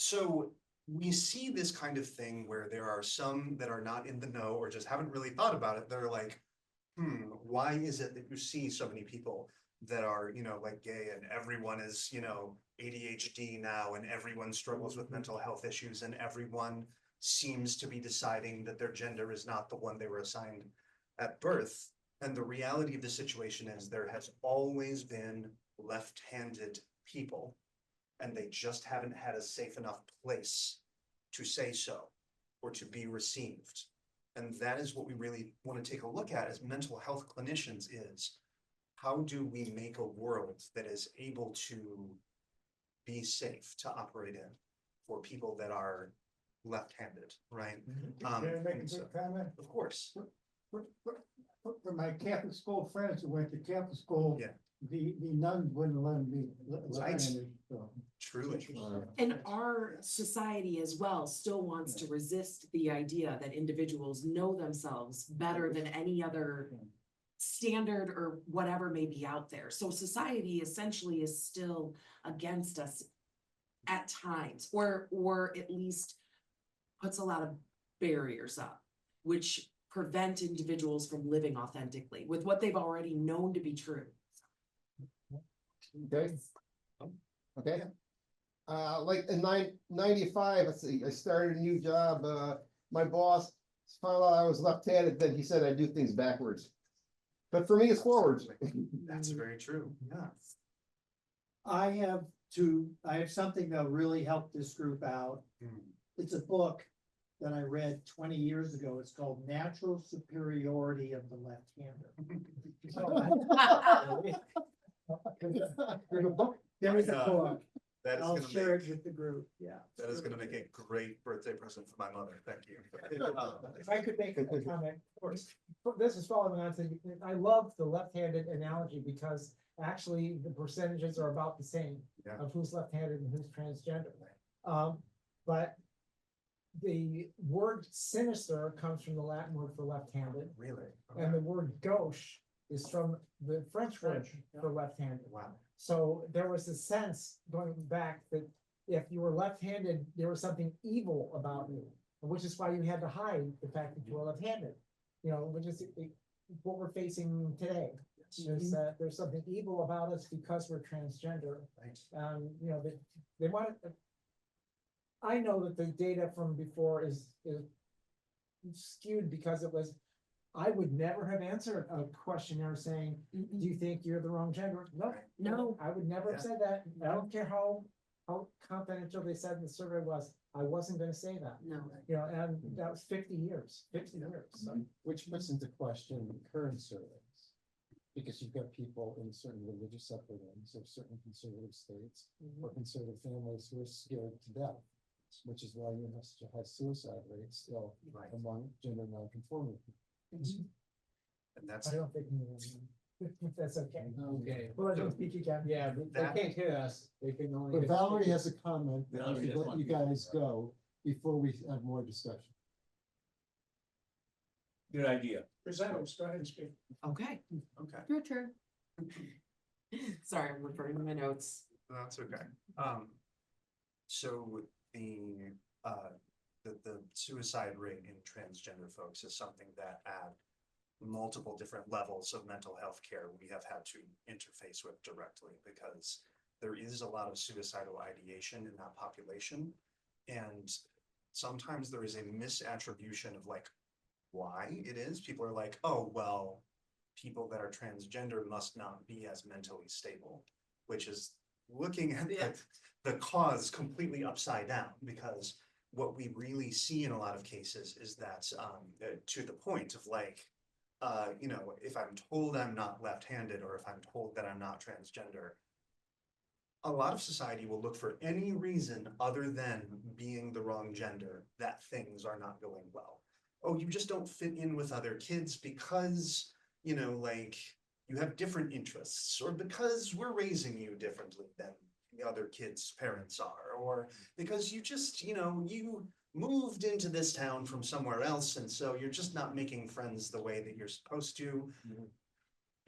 So we see this kind of thing where there are some that are not in the know or just haven't really thought about it. They're like, why is it that you see so many people that are, like gay and everyone is, ADHD now and everyone struggles with mental health issues and everyone seems to be deciding that their gender is not the one they were assigned at birth. And the reality of the situation is there has always been left-handed people and they just haven't had a safe enough place to say so or to be received. And that is what we really want to take a look at as mental health clinicians is how do we make a world that is able to be safe to operate in for people that are left-handed, right? Can I make a so- quick comment? Of course, For my Catholic school friends who went to Catholic school, yeah, the nuns wouldn't let them be Right. left-handed, so. truly. And our society as well still wants to resist the idea that individuals know themselves better than any other standard or whatever may be out there. So society essentially is still against us at times, or at least puts a lot of barriers up, which prevent individuals from living authentically with what they've already known to be true. Okay. Okay. Like in 95, let's see, I started a new job, my boss found out I was left-handed, then he said I do things backwards. But for me, it's forwards. That's very true, yeah. I have something that'll really help this group out. It's a book that I read 20 years ago. It's called Natural Superiority of the Left-Hander. There's a book. There is a book. That is I'll gonna share make, it with the group, yeah. that is gonna make a great birthday present for my mother, thank you. If I could make a comment, of course, this is following on to, I love the left-handed analogy because actually the percentages are about the same Yeah. of who's left-handed and who's transgender. But the word sinister comes from the Latin word for left-handed, Really? and the word gauche is from the French word for left-handed. Wow. So there was a sense going back that if you were left-handed, there was something evil about you, which is why you had to hide the fact that you were left-handed. Which is what we're facing today. Is that there's something evil about us because we're transgender. They want it. I know that the data from before is skewed because it was. I would never have answered a questionnaire saying, do you think you're the wrong gender? No, I would never have said that. I don't care how confidential they said the survey was, I wasn't gonna say that. No. And that was 50 years. So, Which puts into question the current surveys. Because you've got people in certain religious upbringings of certain conservative states or conservative families who are scared to death. Which is why you have such a high suicide rate still among gender non-conforming people. And that's, I don't think that's okay. Okay. Well, I don't speak again. Yeah, but That- they can't hear us. They can only. But Valerie has a comment that I Valerie should has let one. you guys go before we have more discussion. Good idea. Presenters, go ahead and speak. Okay, okay. your turn. Sorry, I'm referring to my notes. That's okay. So the suicide rate in transgender folks is something that at multiple different levels of mental health care, we have had to interface with directly because there is a lot of suicidal ideation in that population. And sometimes there is a misattribution of like why it is. People are like, oh, well, people that are transgender must not be as mentally stable, which is looking at the cause completely upside down, because what we really see in a lot of cases is that to the point of like, if I'm told I'm not left-handed or if I'm told that I'm not transgender, a lot of society will look for any reason other than being the wrong gender that things are not going well. Oh, you just don't fit in with other kids because, like you have different interests, or because we're raising you differently than the other kids' parents are, or because you just, you moved into this town from somewhere else, and so you're just not making friends the way that you're supposed to.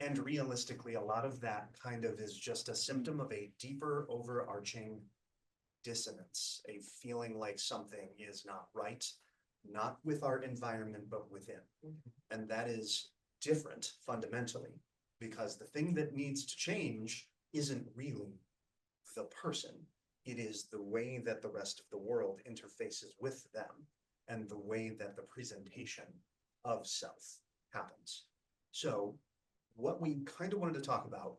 And realistically, a lot of that kind of is just a symptom of a deeper overarching dissonance, a feeling like something is not right, not with our environment, but within. And that is different fundamentally, because the thing that needs to change isn't really the person. It is the way that the rest of the world interfaces with them and the way that the presentation of self happens. So what we kind of wanted to talk about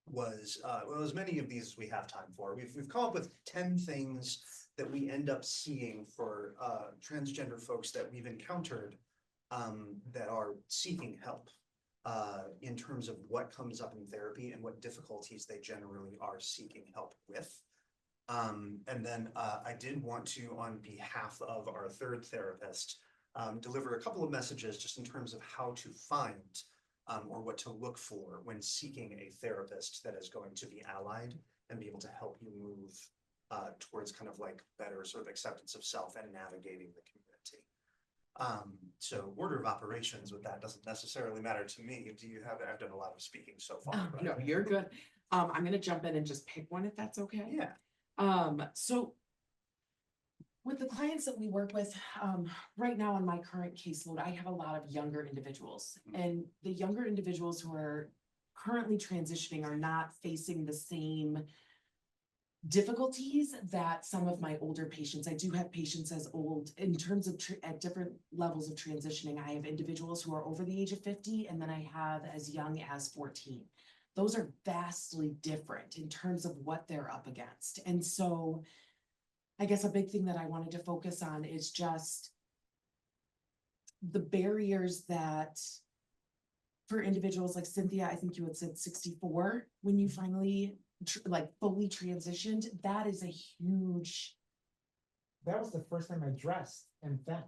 was, well, as many of these as we have time for, we've come up with 10 things that we end up seeing for transgender folks that we've encountered that are seeking help in terms of what comes up in therapy and what difficulties they generally are seeking help with. And then I did want to, on behalf of our third therapist, deliver a couple of messages just in terms of how to find or what to look for when seeking a therapist that is going to be allied and be able to help you move towards kind of like better sort of acceptance of self and navigating the community. So order of operations with that doesn't necessarily matter to me. Do you have, I've done a lot of speaking so far. but- No, you're good. I'm gonna jump in and just pick one if that's okay. Yeah. So with the clients that we work with, right now on my current caseload, I have a lot of younger individuals. And the younger individuals who are currently transitioning are not facing the same difficulties that some of my older patients. I do have patients as old in terms of at different levels of transitioning. I have individuals who are over the age of 50, and then I have as young as 14. Those are vastly different in terms of what they're up against. And so I guess a big thing that I wanted to focus on is just the barriers that for individuals like Cynthia, I think you had said 64, when you finally like fully transitioned, that is a huge, That was the first time I dressed and femme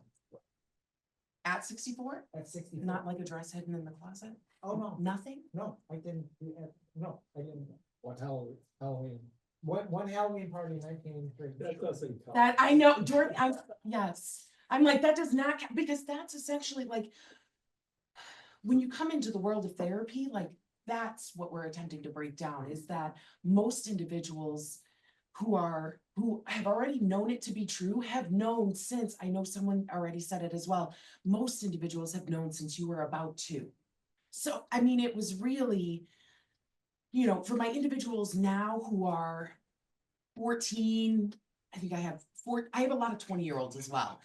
at 64, at 64. not like a dress hidden in the closet, Oh, no, nothing. no, I didn't, no, I didn't. What Halloween? One Halloween party in 1983. That doesn't count. That I know, Jordan, yes, I'm like, that does not count, because that's essentially like, when you come into the world of therapy, like, that's what we're attempting to break down, is that most individuals who have already known it to be true, have known since, I know someone already said it as well, most individuals have known since you were about 2. So, I mean, it was really, you know, for my individuals now who are 14, I think I have a lot of 20-year-olds as well.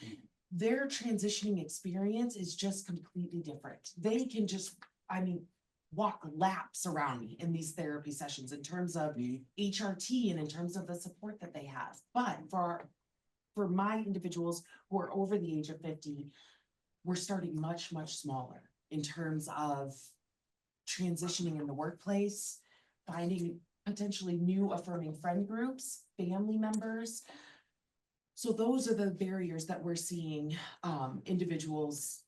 Their transitioning experience is just completely different. They can just, I mean, walk laps around me in these therapy sessions in terms of HRT and in terms of the support that they have. But for my individuals who are over the age of 50, we're starting much, much smaller in terms of transitioning in the workplace, finding potentially new affirming friend groups, family members. So those are the barriers that we're seeing individuals.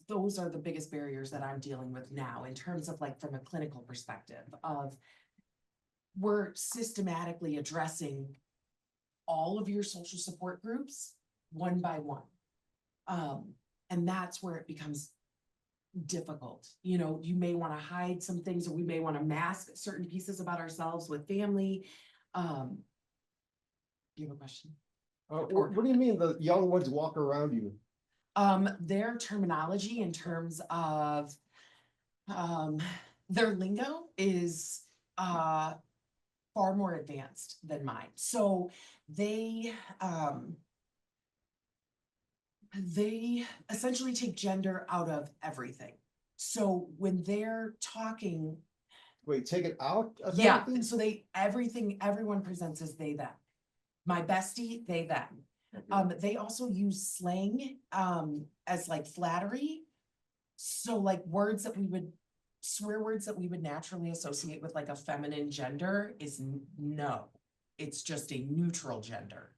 Those are the biggest barriers that I'm dealing with now in terms of like from a clinical perspective of we're systematically addressing all of your social support groups one by one. And that's where it becomes difficult. You know, you may want to hide some things, or we may want to mask certain pieces about ourselves with family. Do you have a question? What do you mean the young ones walk around you? Their terminology in terms of their lingo is far more advanced than mine. So they essentially take gender out of everything. So when they're talking, Wait, take it out of yeah, everything? so everyone presents as they, them. My bestie, they, them. They also use slang, as like flattery. So like swear words that we would naturally associate with like a feminine gender is no, it's just a neutral gender.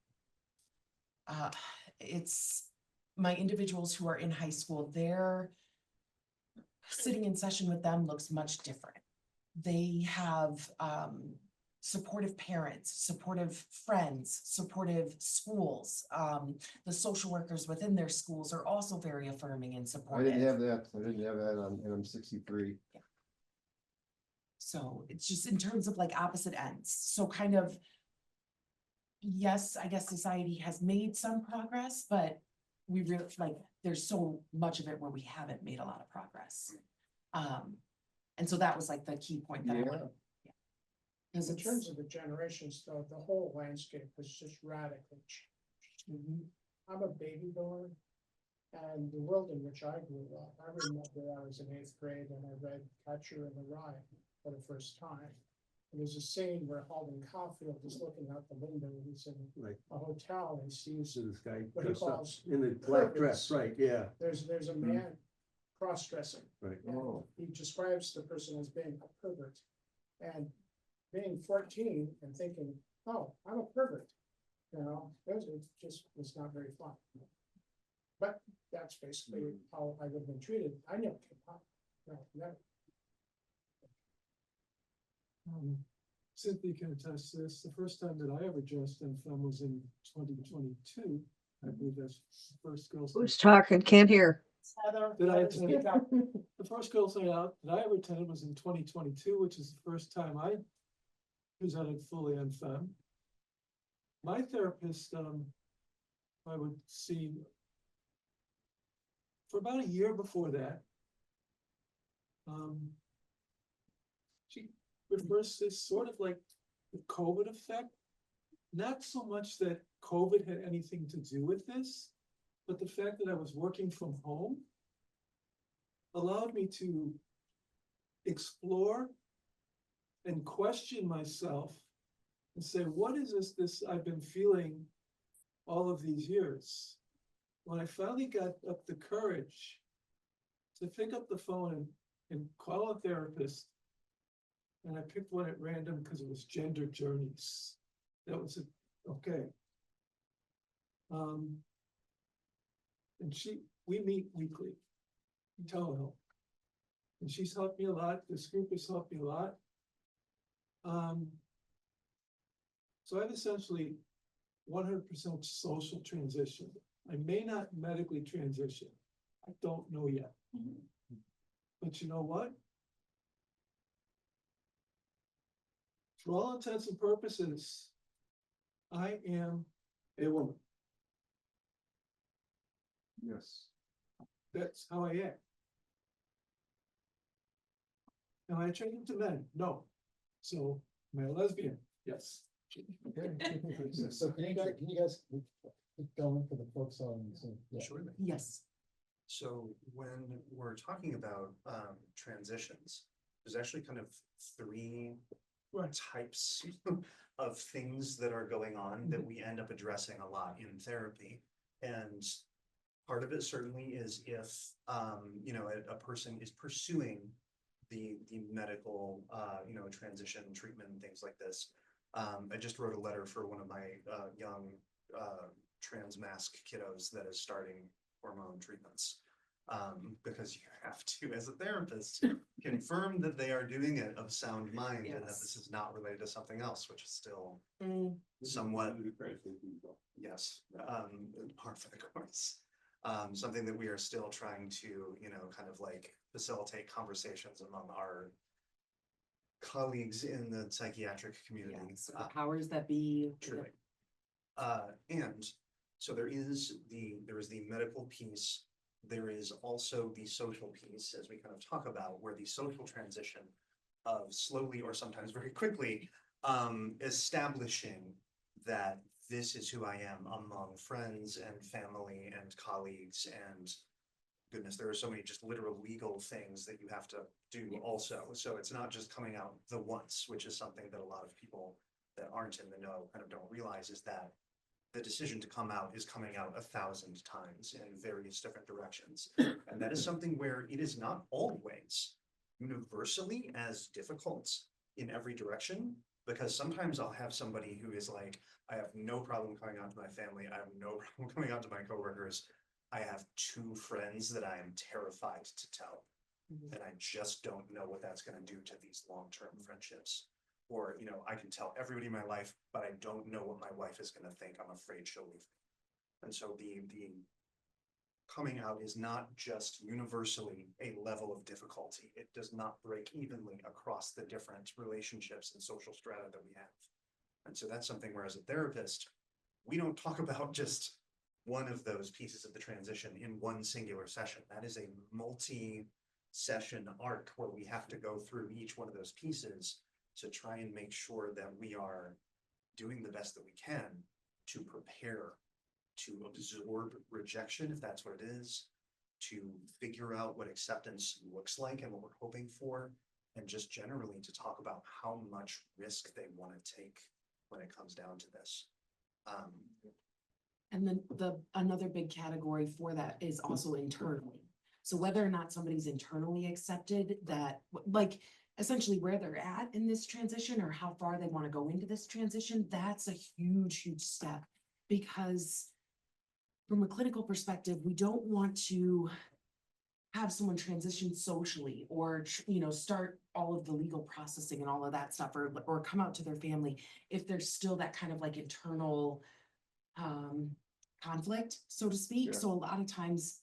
It's my individuals who are in high school, their sitting in session with them looks much different. They have, supportive parents, supportive friends, supportive schools. The social workers within their schools are also very affirming and I supportive. didn't have that and I'm 63. So it's just in terms of like opposite ends. So kind of yes, I guess society has made some progress, but we really, like, there's so much of it where we haven't made a lot of progress. And so that was like the key point that I Yeah. wanted. Yeah. Cause In it's, terms of the generations, though, the whole landscape has just radically changed. Mhm. I'm a baby boomer, and the world in which I grew up, I remember I was in 8th grade and I read Catcher in the Rye for the first time. And there's a scene where Alden Caulfield is looking out the window, and he's in Right. a hotel and sees, So this guy What he dressed up calls in the black dress, purpose. right, yeah, there's a man cross-dressing. right. And Oh. he describes the person as being a pervert. And being 14 and thinking, oh, I'm a pervert. You know, it just was not very fun. But that's basically how I would have been treated. I never came out. No, never. Cynthia can attest to this. The first time that I ever dressed in film was in 2022. I believe that's the first Girl Scout. Who's talking? Can't hear. Heather, Did I Heather, speak up. The first Girl Scout out that I ever attended was in 2022, which is the first time I presented fully on film. My therapist, I would see for about a year before that. She refers to this sort of like the COVID effect. Not so much that COVID had anything to do with this, but the fact that I was working from home allowed me to explore and question myself and say, what is this I've been feeling all of these years? When I finally got up the courage to pick up the phone and call a therapist, and I picked one at random because it was Gender Journeys. That was it, okay. And we meet weekly, telehealth. And she's helped me a lot, this group has helped me a lot. So I've essentially 100% social transition. I may not medically transition, I don't know yet. But you know what? For all intents and purposes, I am a woman. Yes. That's how I am. Am I attracted to men? No. So, am I a lesbian? Yes. So can you guys keep going for the folks on Zoom? Yeah. Surely. Yes. So when we're talking about transitions, there's actually kind of three types of things that are going on that we end up addressing a lot in therapy. And part of it certainly is if you know, a person is pursuing the medical you know, transition treatment and things like this. I just wrote a letter for one of my young trans mask kiddos that is starting hormone treatments. Because you have to, as a therapist, confirm that they are doing it of sound mind and that Yes. this is not related to something else, which is still Mm, somewhat, yes, par for the course. Something that we are still trying to, you know, kind of like facilitate conversations among our colleagues in the psychiatric community. yes, the powers that be. Truly. And so there is the medical piece. There is also the social piece, as we kind of talk about, where the social transition of slowly or sometimes very quickly establishing that this is who I am among friends and family and colleagues, and goodness, there are so many just literal legal things that you have to do also. So it's not just coming out the once, which is something that a lot of people that aren't in the know kind of don't realize, is that the decision to come out is coming out 1,000 times in various different directions. And that is something where it is not always universally as difficult in every direction, because sometimes I'll have somebody who is like, I have no problem coming out to my family. I have no problem coming out to my coworkers. I have 2 friends that I am terrified to tell. Mhm. And I just don't know what that's gonna do to these long-term friendships. Or, you know, I can tell everybody in my life, but I don't know what my wife is gonna think. I'm afraid she'll leave. And so the coming out is not just universally a level of difficulty. It does not break evenly across the different relationships and social strata that we have. And so that's something where as a therapist, we don't talk about just one of those pieces of the transition in one singular session. That is a multi-session arc where we have to go through each one of those pieces to try and make sure that we are doing the best that we can to prepare, to absorb rejection, if that's what it is, to figure out what acceptance looks like and what we're hoping for, and just generally to talk about how much risk they want to take when it comes down to this. And then another big category for that is also internally. So whether or not somebody's internally accepted that, like, essentially where they're at in this transition or how far they want to go into this transition, that's a huge, huge step. Because from a clinical perspective, we don't want to have someone transition socially or, start all of the legal processing and all of that stuff, or come out to their family if there's still that kind of like internal conflict, so to speak. Yeah. So a lot of times,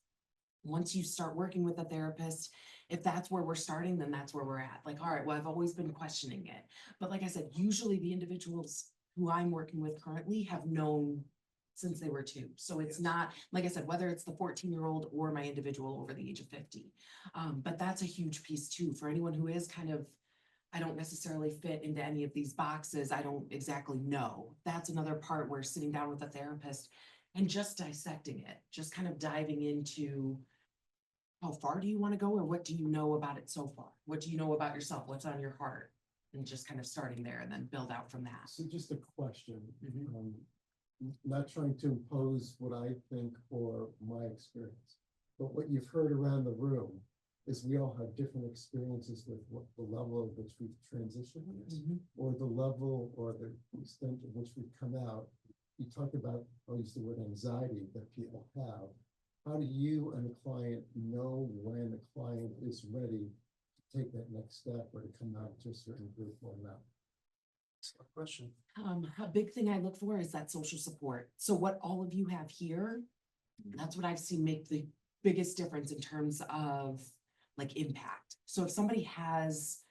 once you start working with a therapist, if that's where we're starting, then that's where we're at. Like, all right, well, I've always been questioning it. But like I said, usually the individuals who I'm working with currently have known since they were 2. So it's Yes. not, like I said, whether it's the 14-year-old or my individual over the age of 50. But that's a huge piece too, for anyone who is kind of, I don't necessarily fit into any of these boxes. I don't exactly know. That's another part where sitting down with a therapist and just dissecting it, just kind of diving into how far do you want to go, or what do you know about it so far? What do you know about yourself? What's on your heart? And just kind of starting there and then build out from that. So just a question, Mhm. not trying to impose what I think or my experience, but what you've heard around the room is we all have different experiences with what the level of which we've transitioned, Mhm. or the level or the extent of which we've come out. You talk about, I'll use the word anxiety that people have. How do you and the client know when a client is ready to take that next step or to come out to a certain group or not? Excellent question. A big thing I look for is that social support. So what all of you have here, that's what I've seen make the biggest difference in terms of like impact. So if somebody has,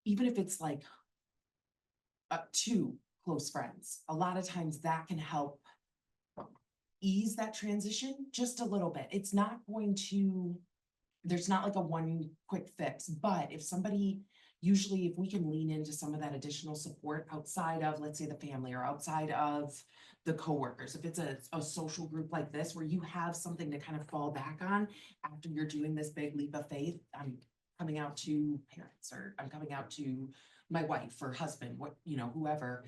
even if it's like 2 close friends, a lot of times that can help ease that transition just a little bit. It's not going to, there's not like a one quick fix, but if somebody, usually if we can lean into some of that additional support outside of, let's say, the family or outside of the coworkers, if it's a social group like this where you have something to kind of fall back on after you're doing this big leap of faith, I'm coming out to parents, or I'm coming out to my wife or husband, whoever.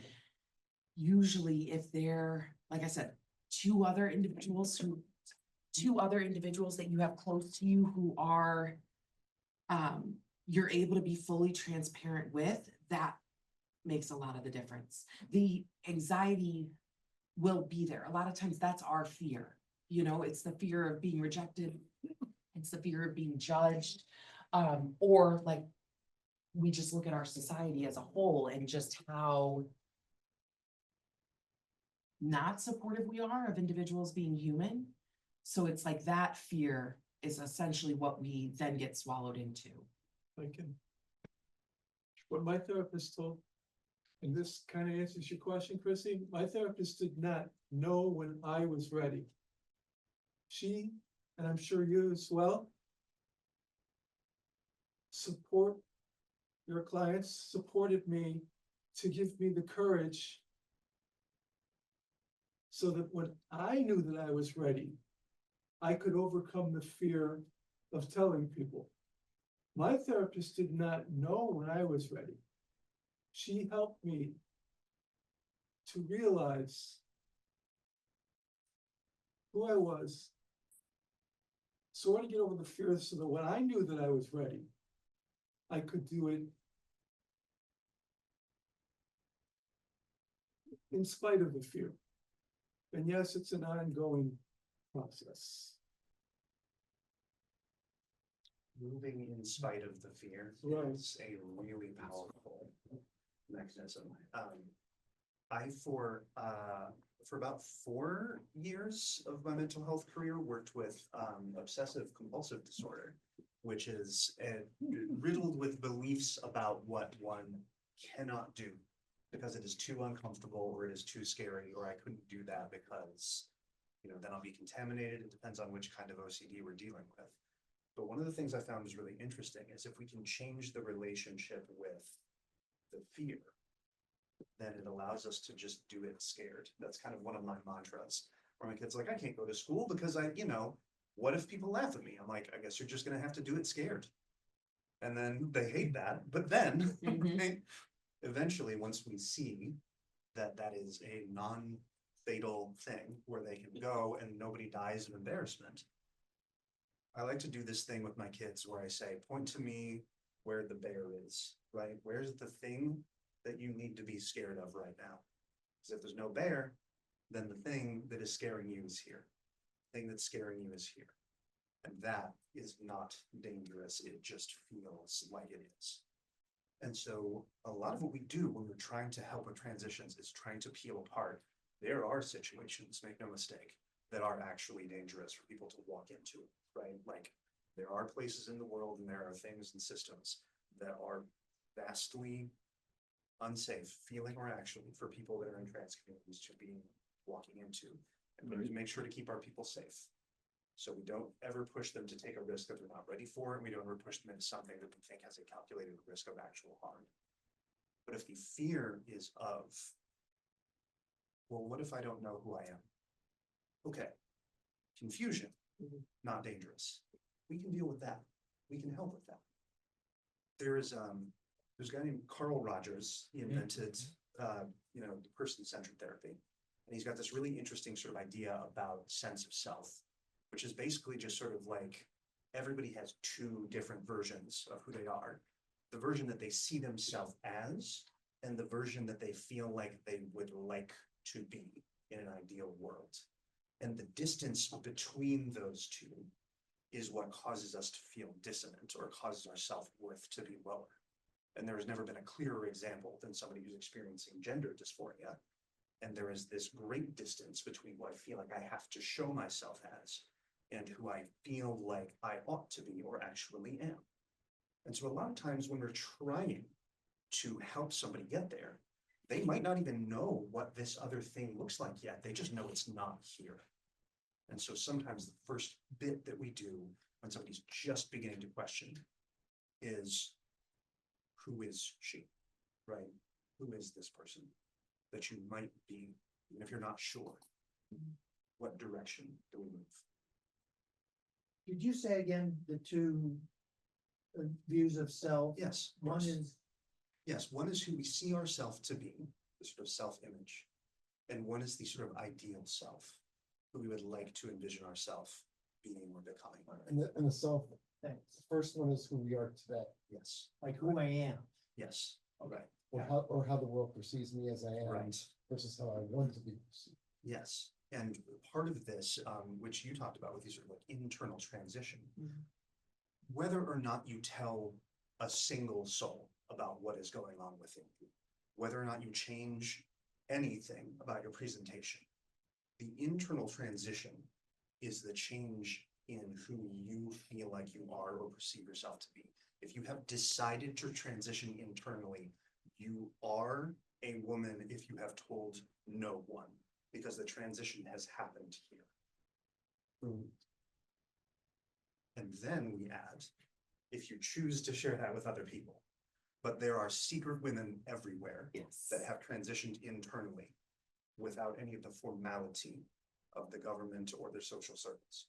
Usually if they're, like I said, two other individuals that you have close to you who are, you're able to be fully transparent with, that makes a lot of the difference. The anxiety will be there. A lot of times that's our fear. It's the fear of being rejected. It's the fear of being judged. Or like, we just look at our society as a whole and just how not supportive we are of individuals being human. So it's like that fear is essentially what we then get swallowed into. What my therapist told, and this kind of answers your question, Chrissy, my therapist did not know when I was ready. She, and I'm sure you as well, support your clients, supported me to give me the courage so that when I knew that I was ready, I could overcome the fear of telling people. My therapist did not know when I was ready. She helped me to realize who I was, sort of get over the fear so that when I knew that I was ready, I could do it in spite of the fear. And yes, it's an ongoing process. Moving in spite of the fear Right. is a really powerful mechanism. For about 4 years of my mental health career, worked with obsessive compulsive disorder, which is riddled with beliefs about what one cannot do because it is too uncomfortable or it is too scary, or I couldn't do that because, then I'll be contaminated. It depends on which kind of OCD we're dealing with. But one of the things I found was really interesting is if we can change the relationship with the fear, then it allows us to just do it scared. That's kind of one of my mantras. Where my kid's like, I can't go to school because what if people laugh at me? I'm like, I guess you're just gonna have to do it scared. And then they hate that, but then Mhm. eventually, once we see that that is a non-fatal thing where they can go and nobody dies of embarrassment. I like to do this thing with my kids where I say, point to me where the bear is, right? Where's the thing that you need to be scared of right now? Because if there's no bear, then the thing that is scaring you is here. The thing that's scaring you is here. And that is not dangerous. It just feels like it is. And so a lot of what we do when we're trying to help with transitions is trying to peel apart. There are situations, make no mistake, that are actually dangerous for people to walk into, right? Like there are places in the world and there are things and systems that are vastly unsafe, feeling or actually, for people that are in trans communities to be walking into. And we need to make sure to keep our people safe. So we don't ever push them to take a risk that they're not ready for, and we don't ever push them into something that we think has a calculated risk of actual harm. But if the fear is of, well, what if I don't know who I am? Okay, confusion, not dangerous. We can deal with that. We can help with that. There's a guy named Carl Rogers. He invented, person-centered therapy. And he's got this really interesting sort of idea about sense of self, which is basically just sort of like everybody has two different versions of who they are. The version that they see themselves as, and the version that they feel like they would like to be in an ideal world. And the distance between those two is what causes us to feel dissonant or causes our self-worth to be lower. And there has never been a clearer example than somebody who's experiencing gender dysphoria. And there is this great distance between what I feel like I have to show myself as and who I feel like I ought to be or actually am. And so a lot of times when we're trying to help somebody get there, they might not even know what this other thing looks like yet. They just know it's not here. And so sometimes the first bit that we do when somebody's just beginning to question is, who is she, right? Who is this person that you might be, even if you're not sure? What direction do we move? Could you say again the two views of self? Yes. One is, Yes, one is who we see ourselves to be, the sort of self-image. And one is the sort of ideal self, who we would like to envision ourselves being or becoming. And the self, thanks, the first one is who we are today, Yes, like who I am. yes, okay, or how the world perceives me as I am right. versus how I want to be perceived. Yes, and part of this, which you talked about with these sort of like internal transition, whether or not you tell a single soul about what is going on within you, whether or not you change anything about your presentation, the internal transition is the change in who you feel like you are or perceive yourself to be. If you have decided to transition internally, you are a woman if you have told no one, because the transition has happened here. And then we add, if you choose to share that with other people, but there are secret women everywhere Yes. that have transitioned internally without any of the formality of the government or their social circles.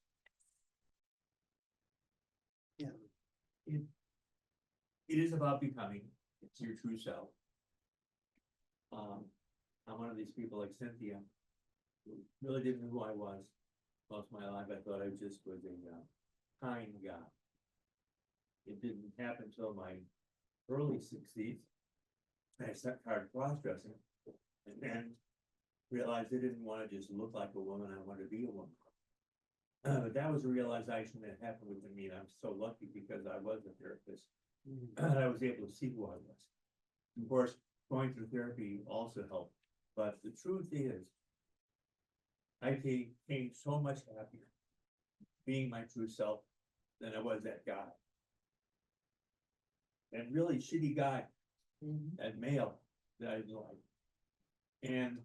Yeah. It is about becoming your true self. I'm one of these people like Cynthia, who really didn't know who I was. Most of my life, I thought I just was a kind guy. It didn't happen until my early 60s. I started cross-dressing and then realized I didn't want to just look like a woman, I wanted to be a woman. But that was a realization that happened within me, and I'm so lucky because I was a therapist. And I was able to see who I was. Of course, going through therapy also helped, but the truth is, I became so much happier being my true self than I was that guy. And really shitty guy, that male that I didn't like. And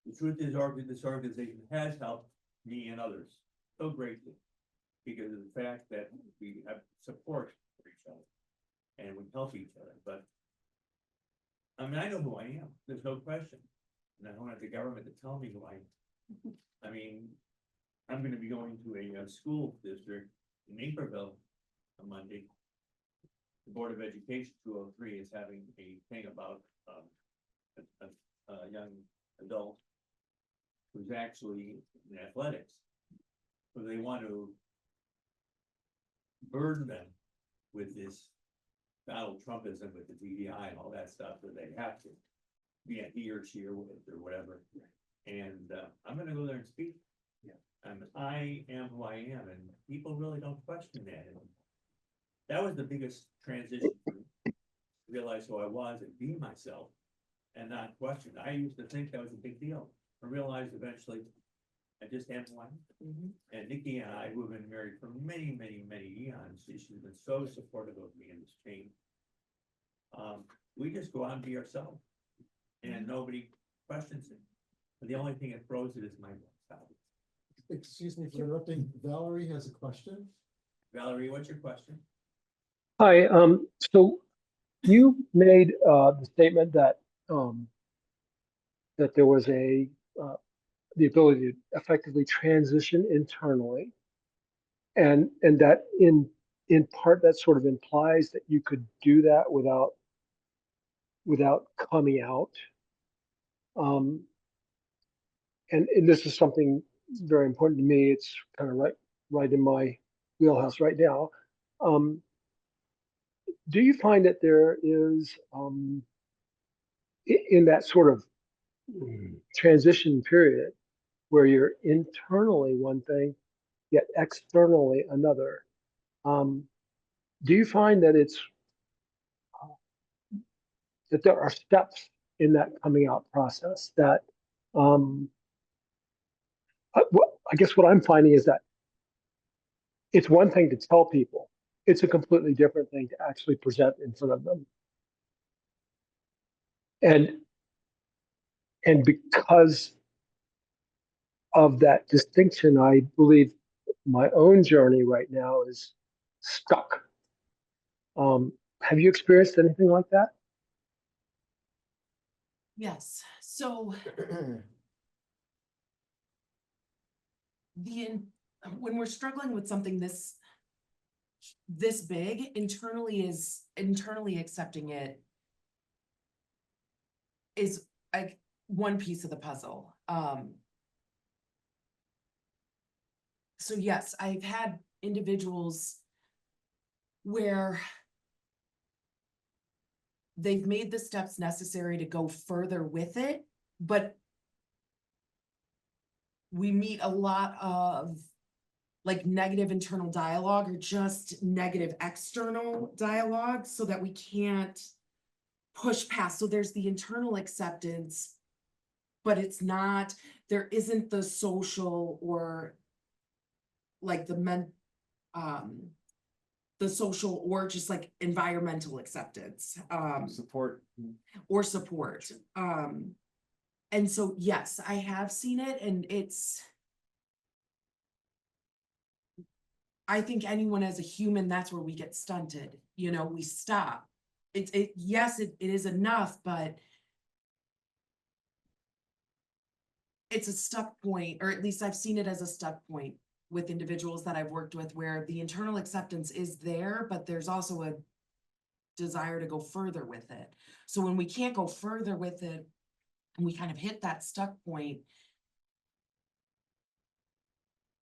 the truth is, this organization has helped me and others so greatly because of the fact that we have support for each other and we help each other, but I mean, I know who I am, there's no question. And I don't want the government to tell me who I am. I mean, I'm gonna be going to a school district in Naperville on Monday. The Board of Education 203 is having a thing about a young adult who's actually in athletics. So they want to burden them with this Donald Trumpism with the DDI and all that stuff, that they have to be a he or she or whatever. And I'm gonna go there and speak. I am who I am, and people really don't question that. And that was the biggest transition for me. Realize who I was and be myself and not question. I used to think that was a big deal. I realized eventually I just am who I am. And Nikki and I, who have been married for many, many, many eons, she's been so supportive of me in this change. We just go out and be ourselves, and nobody questions it. But the only thing that throws it is my voice. Excuse me for interrupting. Valerie has a question. Valerie, what's your question? Hi, so you made the statement that that there was the ability to effectively transition internally, and that in part that sort of implies that you could do that without coming out. And this is something very important to me. It's kind of right in my wheelhouse right now. Do you find that there is in that sort of transition period where you're internally one thing, yet externally another, do you find that that there are steps in that coming out process that I guess what I'm finding is that it's one thing to tell people, it's a completely different thing to actually present in front of them. And because of that distinction, I believe my own journey right now is stuck. Have you experienced anything like that? Yes, so when we're struggling with something this big, internally accepting it is like one piece of the puzzle. So yes, I've had individuals where they've made the steps necessary to go further with it, but we meet a lot of like negative internal dialogue or just negative external dialogue so that we can't push past. So there's the internal acceptance, but there isn't the social or like the social or just like environmental acceptance, Support. or support. And so, yes, I have seen it, and I think anyone as a human, that's where we get stunted, we stop. Yes, it is enough, but it's a stuck point, or at least I've seen it as a stuck point with individuals that I've worked with where the internal acceptance is there, but there's also a desire to go further with it. So when we can't go further with it, and we kind of hit that stuck point,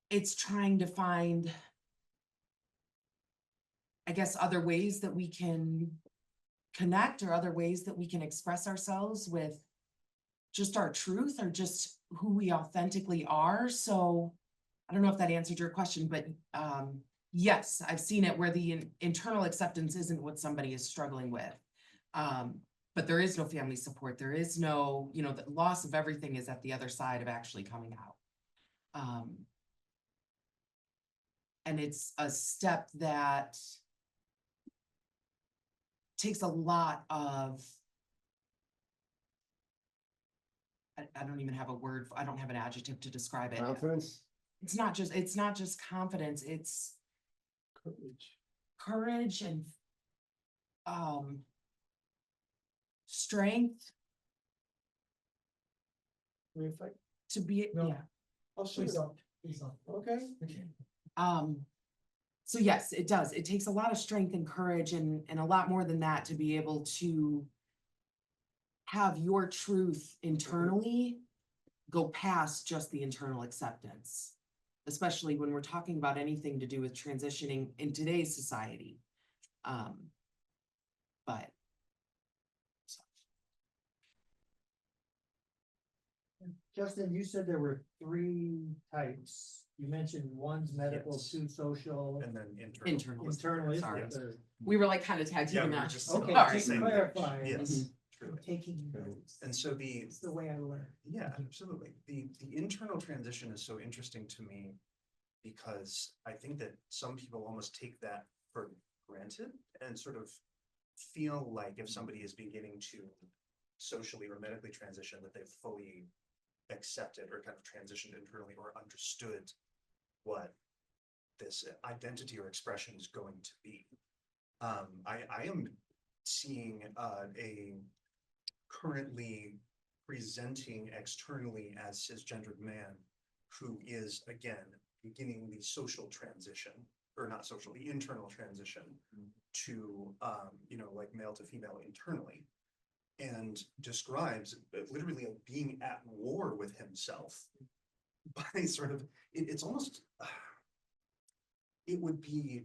it's trying to find, I guess, other ways that we can connect or other ways that we can express ourselves with just our truth or just who we authentically are. So I don't know if that answered your question, but yes, I've seen it where the internal acceptance isn't what somebody is struggling with. But there is no family support. There is no, the loss of everything is at the other side of actually coming out. And it's a step that takes a lot of I don't even have a word, I don't have an adjective to describe it. Confidence? It's not just confidence, it's Courage. courage and strength I mean, if I, to be, No. yeah. I'll show Please you, don't, please don't. okay? So yes, it does. It takes a lot of strength and courage and a lot more than that to be able to have your truth internally go past just the internal acceptance, especially when we're talking about anything to do with transitioning in today's society. But Justin, you said there were 3 types. You mentioned one's medical, Yes. 2 social, And then internal. internal, internal is Sorry. the third. we were like kind of tag Yeah, teaming we were that. just. Okay, Sorry. just Same page. clarify. Yes, I'm truly. taking notes. And so It's the way I learn. yeah, absolutely. The internal transition is so interesting to me because I think that some people almost take that for granted and sort of feel like if somebody is beginning to socially or medically transition, that they've fully accepted or kind of transitioned internally or understood what this identity or expression is going to be. I am seeing a currently presenting externally as cisgendered man who is again beginning the social transition, or not social, the internal transition to like male to female internally, and describes literally being at war with himself by sort of it's almost it would be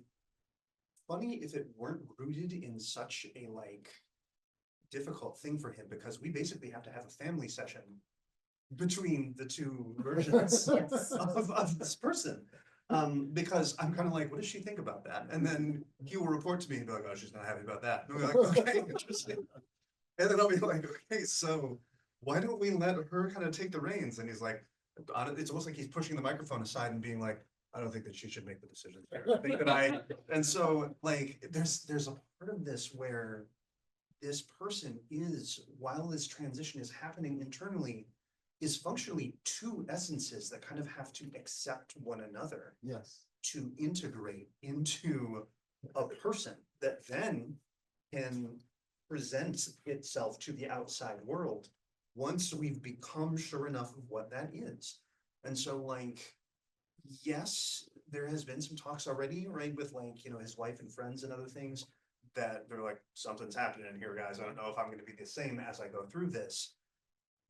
funny if it weren't rooted in such a like difficult thing for him, because we basically have to have a family session between the two versions Yes. of this person. Because I'm kind of like, what does she think about that? And then he will report to me and be like, oh, she's not happy about that. And I'll be like, okay, interesting. And then I'll be like, okay, so why don't we let her kind of take the reins? And he's like, it's almost like he's pushing the microphone aside and being like, I don't think that she should make the decision here. I think that and so like, there's a part of this where this person is, while this transition is happening internally, is functionally 2 essences that kind of have to accept one another Yes. to integrate into a person that then can present itself to the outside world once we've become sure enough of what that is. And so like, yes, there has been some talks already, right, with like, his wife and friends and other things that they're like, something's happening here, guys. I don't know if I'm gonna be the same as I go through this.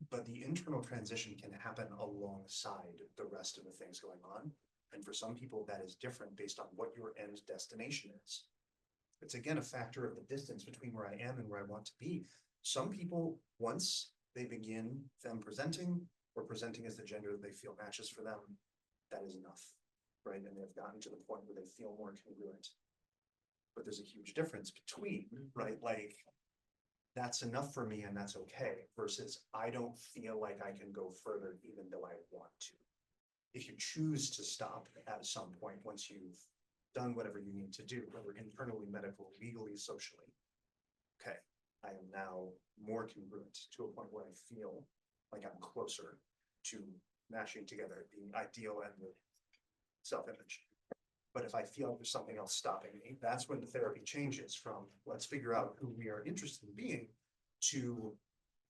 But the internal transition can happen alongside the rest of the things going on. And for some people, that is different based on what your end destination is. It's again a factor of the distance between where I am and where I want to be. Some people, once they begin them presenting or presenting as the gender that they feel matches for them, that is enough, right? And they've gotten to the point where they feel more congruent. But there's a huge difference between, right? Like, that's enough for me and that's okay, versus I don't feel like I can go further even though I want to. If you choose to stop at some point, once you've done whatever you need to do, whether internally, medically, legally, socially, okay, I am now more congruent to a point where I feel like I'm closer to mashing together the ideal and the self-image. But if I feel there's something else stopping me, that's when the therapy changes from let's figure out who we are interested in being to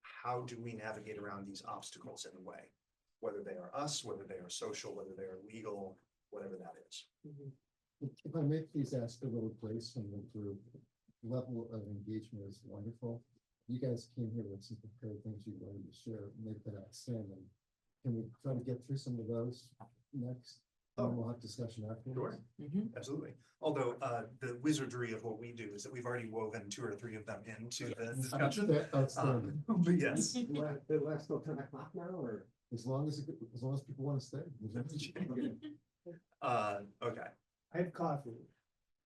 how do we navigate around these obstacles in a way, whether they are us, whether they are social, whether they are legal, whatever that is. If I may please ask a little grace from the group, level of engagement is wonderful. You guys came here with some prepared things you wanted to share, and they've been outstanding. Can we try to get through some of those next? And then we'll have discussion afterwards. Absolutely. Although the wizardry of what we do is that we've already woven 2 or 3 of them into the discussion. Outstanding. But yes. It lasts till 10 o'clock now, or? As long as people want to stay. Okay, I have coffee.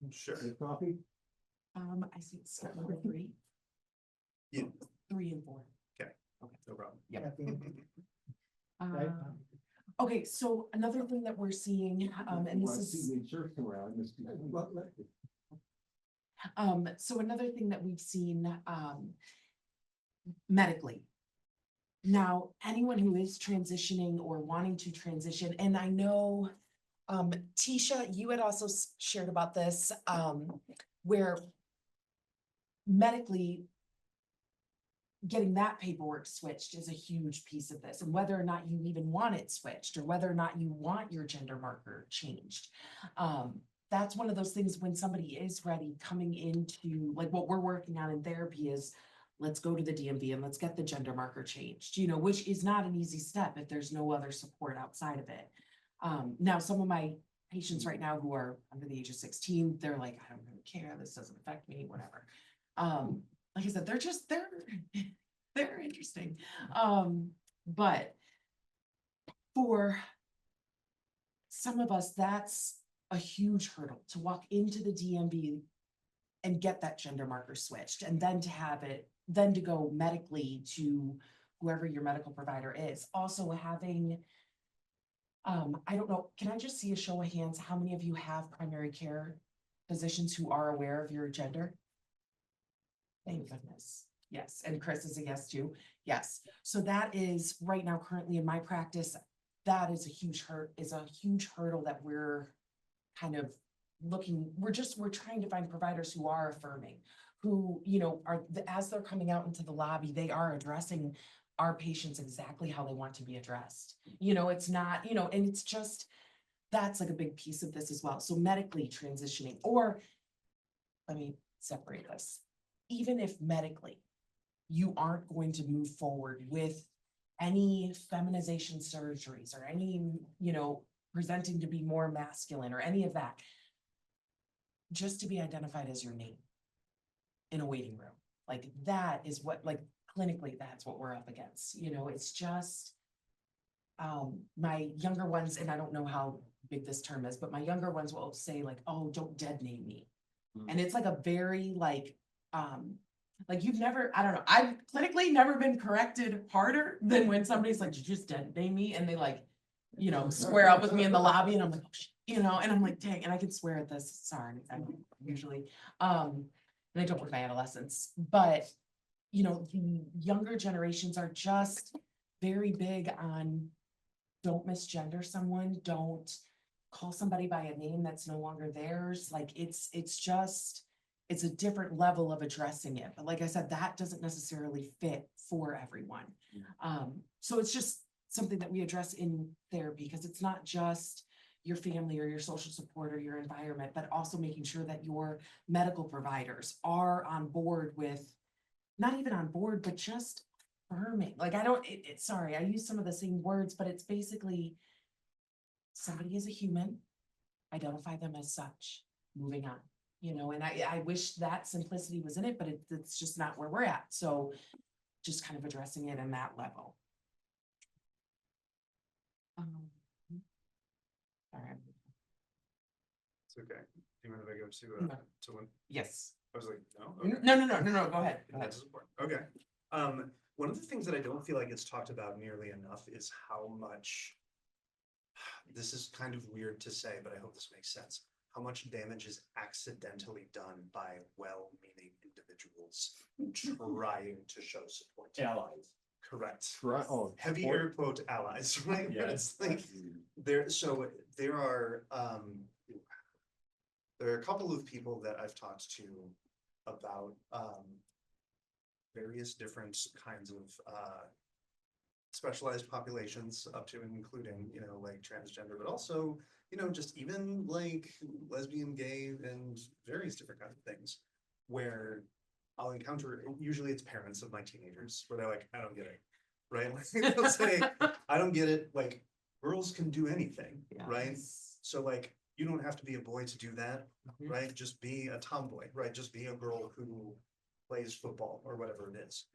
sure. Coffee? I see it's step number 3. Yeah. 3 and 4. No problem. Yeah. Caffeine. Right. Okay, so another thing that we're seeing, and this is. So another thing that we've seen, medically, Now, anyone who is transitioning or wanting to transition, and I know, Tisha, you had also shared about this, where medically getting that paperwork switched is a huge piece of this, and whether or not you even want it switched, or whether or not you want your gender marker changed. That's one of those things when somebody is ready, coming into, like, what we're working on in therapy is, let's go to the DMV and let's get the gender marker changed, you know, which is not an easy step if there's no other support outside of it. Now, some of my patients right now who are under the age of 16, they're like, I don't really care, this doesn't affect me, whatever. Like I said, they're interesting. But for some of us, that's a huge hurdle to walk into the DMV and get that gender marker switched, and then to have it, then to go medically to whoever your medical provider is. Also having, I don't know, can I just see a show of hands? How many of you have primary care physicians who are aware of your gender? Thank goodness. Yes, and Chris is a yes too. Yes. So that is right now currently in my practice, that is a huge hurdle that we're kind of looking, we're trying to find providers who are affirming, who, you know, as they're coming out into the lobby, they are addressing our patients exactly how they want to be addressed. You know, it's not, you know, and it's just, that's like a big piece of this as well. So medically transitioning, or let me separate this. Even if medically you aren't going to move forward with any feminization surgeries or any, you know, presenting to be more masculine or any of that, just to be identified as your name in a waiting room. Like that is what, like clinically, that's what we're up against. You know, it's just, my younger ones, and I don't know how big this term is, but my younger ones will say like, oh, don't dead name me. And it's like a very like you've never, I don't know, I've clinically never been corrected harder than when somebody's like, you just dead name me, and they like, you know, square up with me in the lobby, and I'm like, oh, shit, you know, and I'm like, dang, and I can swear at this, sorry, I don't usually, and I don't with my adolescents, but, you know, the younger generations are just very big on don't misgender someone, don't call somebody by a name that's no longer theirs, like it's just, it's a different level of addressing it, but like I said, that doesn't necessarily fit for everyone. So it's just something that we address in therapy, because it's not just your family or your social support or your environment, but also making sure that your medical providers are on board with, not even on board, but just affirming. Like I don't, sorry, I use some of the same words, but it's basically somebody is a human, identify them as such, moving on. You know, and I wish that simplicity was in it, but it's just not where we're at. So just kind of addressing it in that level. All right. It's okay. Do you mind if I go No. to one? Yes. I was like, no? Okay. No, go ahead. Go ahead. That's important. Okay. One of the things that I don't feel like it's talked about nearly enough is how much, this is kind of weird to say, but I hope this makes sense, how much damage is accidentally done by well-meaning individuals trying to show support. Allies. Correct. Heavy support. air quote allies, right? Yeah. It's like, there are a couple of people that I've talked to about, various different kinds of, specialized populations, up to and including, you know, like transgender, but also, you know, just even like lesbian, gay, and various different kinds of things, where I'll encounter, usually it's parents of my teenagers, where they're like, I don't get it, right? Like, they'll say, I don't get it, like, girls can do anything, right? Yes. So like, you don't have to be a boy to do that, Mhm. right? Just be a tomboy, right? Just be a girl who plays football or whatever it is.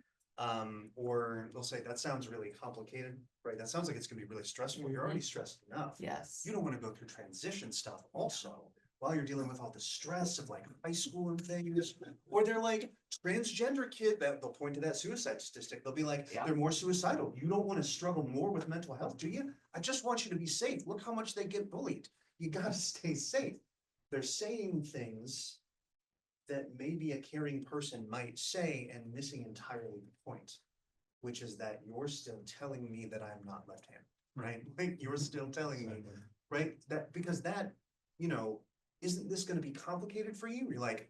Or they'll say, that sounds really complicated, right? That sounds like it's gonna be really stressful. You're already stressed enough. Yes. You don't wanna go through transition stuff also, while you're dealing with all the stress of like high school and things. Or they're like, transgender kid, that they'll point to that suicide statistic. They'll be like, Yeah. they're more suicidal. You don't wanna struggle more with mental health, do you? I just want you to be safe. Look how much they get bullied. You gotta stay safe. They're saying things that maybe a caring person might say and missing entirely the point. which is that you're still telling me that I'm not left-handed, right? Like, you're still telling me, right? That, because that, you know, isn't this gonna be complicated for you? You're like,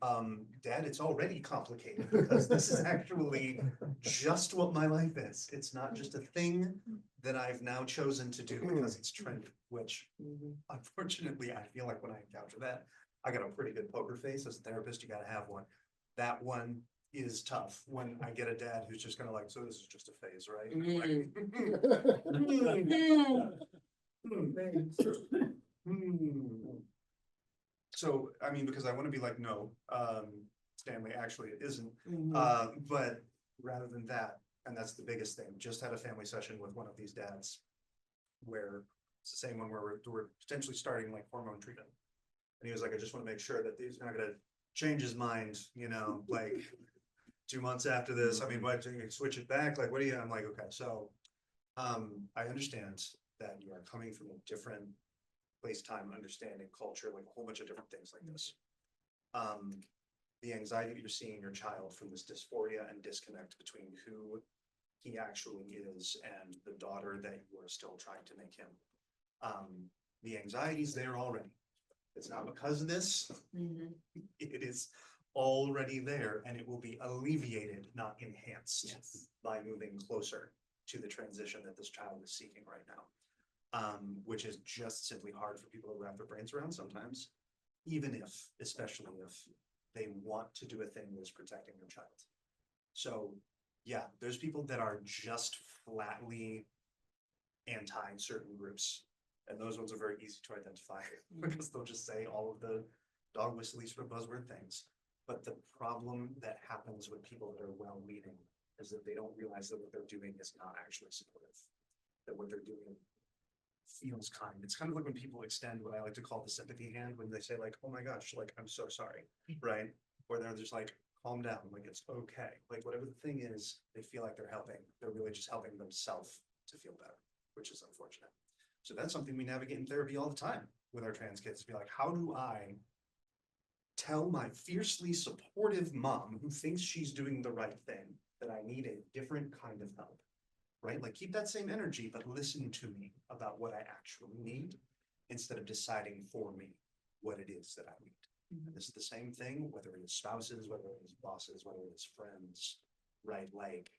Dad, it's already complicated because this is actually just what my life is. It's not just a thing that I've now chosen to do because it's trendy, which unfortunately, I feel like when I encounter that, I got a pretty good poker face. As a therapist, you gotta have one. That one is tough when I get a dad who's just gonna like, so this is just a phase, right? So, I mean, because I wanna be like, no, Stanley, actually, it isn't. But rather than that, and that's the biggest thing, just had a family session with one of these dads. Where it's the same one where we're potentially starting like hormone treatment. And he was like, I just wanna make sure that he's not gonna change his mind, you know, like 2 months after this. I mean, what, do you switch it back? Like, what do you, I'm like, okay, so. I understand that you are coming from a different place, time, understanding, culture, like a whole bunch of different things like this. The anxiety that you're seeing in your child from this dysphoria and disconnect between who he actually is and the daughter that you are still trying to make him. The anxiety's there already. It's not because of this. It is already there, and it will be alleviated, not enhanced, by moving closer to the transition that this child is seeking right now. Which is just simply hard for people to wrap their brains around sometimes, even if, especially if they want to do a thing that is protecting their child. So, yeah, there's people that are just flatly anti certain groups, and those ones are very easy to identify because they'll just say all of the dog whistly sort of buzzword things. But the problem that happens with people that are well-meaning is that they don't realize that what they're doing is not actually supportive, that what they're doing feels kind. It's kind of like when people extend what I like to call the sympathy hand, when they say like, oh my gosh, like, I'm so sorry, right? Or they're just like, calm down, like, it's okay. Like, whatever the thing is, they feel like they're helping. They're really just helping themselves to feel better, which is unfortunate. So that's something we navigate in therapy all the time with our trans kids, to be like, how do I tell my fiercely supportive mom who thinks she's doing the right thing that I need a different kind of help? Right? Like, keep that same energy, but listen to me about what I actually need instead of deciding for me what it is that I need. And this is the same thing, whether it is spouses, whether it is bosses, whether it is friends, right? Like,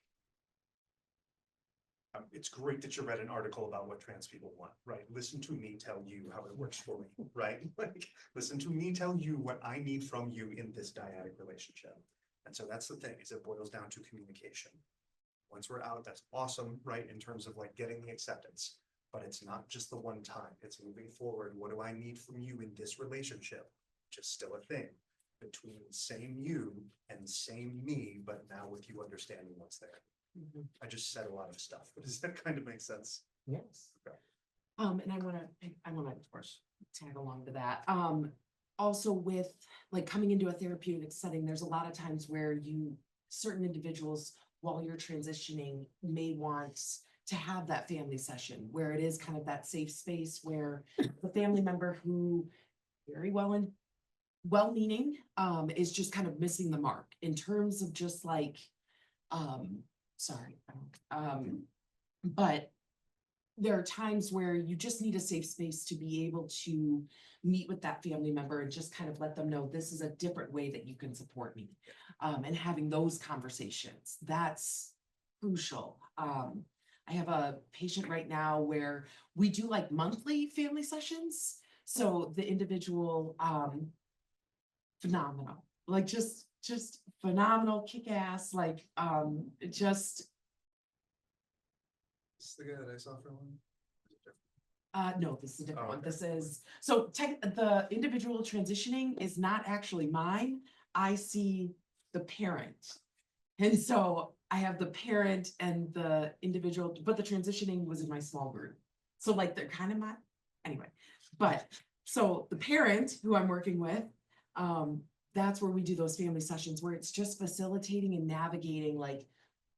it's great that you read an article about what trans people want, right? Listen to me tell you how it works for me, right? Like, listen to me tell you what I need from you in this dyadic relationship. And so that's the thing, is it boils down to communication. Once we're out, that's awesome, right? In terms of like getting the acceptance, but it's not just the one time, it's moving forward. What do I need from you in this relationship? Which is still a thing between same you and same me, but now with you understanding what's there. I just said a lot of stuff, but does that kind of make sense? Yes. Okay. And I wanna, of course, tag along to that. Also with like coming into a therapeutic setting, there's a lot of times where certain individuals, while you're transitioning, may want to have that family session where it is kind of that safe space where the family member who very well-meaning, is just kind of missing the mark in terms of just like, but there are times where you just need a safe space to be able to meet with that family member and just kind of let them know this is a different way that you can support me. And having those conversations, that's crucial. I have a patient right now where we do like monthly family sessions. So the individual, phenomenal, like just phenomenal, kick-ass, like, just. This is the guy that I saw for one. No, this is a different Oh, one. okay. This is, so the individual transitioning is not actually mine. I see the parent. And so I have the parent and the individual, but the transitioning was in my small group. So like they're kind of my, anyway, but so the parent who I'm working with, that's where we do those family sessions where it's just facilitating and navigating, like,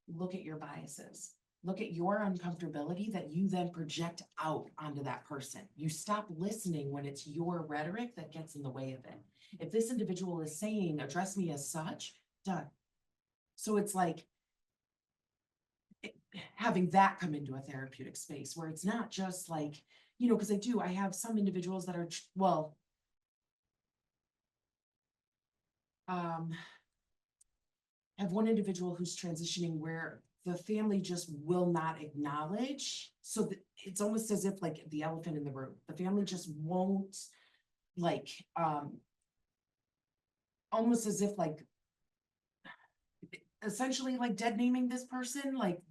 look at your biases. Look at your uncomfortability that you then project out onto that person. You stop listening when it's your rhetoric that gets in the way of it. If this individual is saying, address me as such, done. So it's like, having that come into a therapeutic space where it's not just like, because I have some individuals that are, well, I have one individual who's transitioning where the family just will not acknowledge. So that it's almost as if like the elephant in the room, the family just won't like, almost as if like, essentially like dead naming this person, like,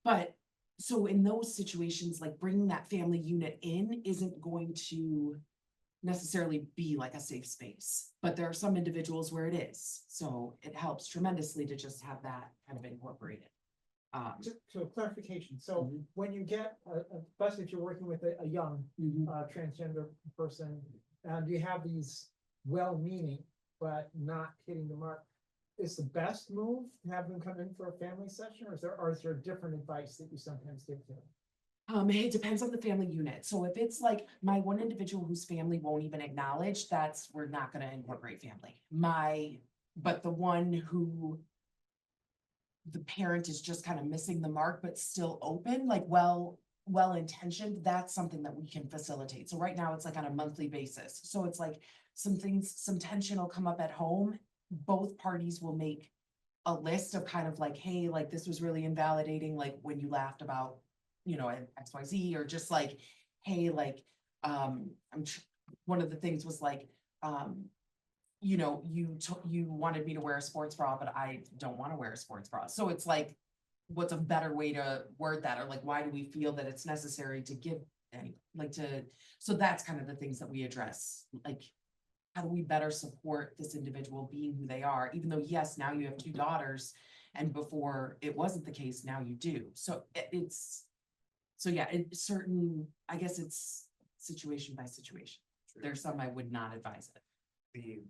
but so in those situations, like bringing that family unit in isn't going to necessarily be like a safe space, but there are some individuals where it is. So it helps tremendously to just have that kind of incorporated. So clarification, so when you get, especially if you're working with a young transgender person, you have these well-meaning, but not hitting the mark. Is the best move to have them come in for a family session, or is there different advice that you sometimes give to them? It depends on the family unit. So if it's like my one individual whose family won't even acknowledge, we're not gonna incorporate family. But the one who the parent is just kind of missing the mark, but still open, like well-intentioned, that's something that we can facilitate. So right now it's like on a monthly basis. So it's like some tension will come up at home. Both parties will make a list of kind of like, hey, like this was really invalidating, like when you laughed about, XYZ, or just like, hey, like, one of the things was like, you wanted me to wear a sports bra, but I don't want to wear a sports bra. So it's like, what's a better way to word that? Or like, why do we feel that it's necessary to give so that's kind of the things that we address. Like, how do we better support this individual being who they are? Even though, yes, now you have 2 daughters, and before it wasn't the case, now you do. So it's I guess it's situation by situation. There's some I would not advise it.